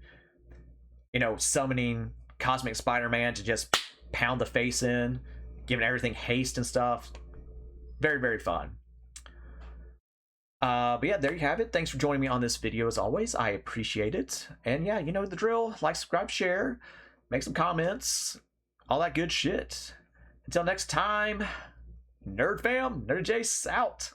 A: summoning Cosmic Spider-Man to just pound the face in, giving everything haste and stuff. Very, very fun. But yeah, there you have it. Thanks for joining me on this video as always. I appreciate it. And yeah, you know the drill. Like, subscribe, share, make some comments, all that good shit. Until next time, Nerd Fam, Nerd Jace out.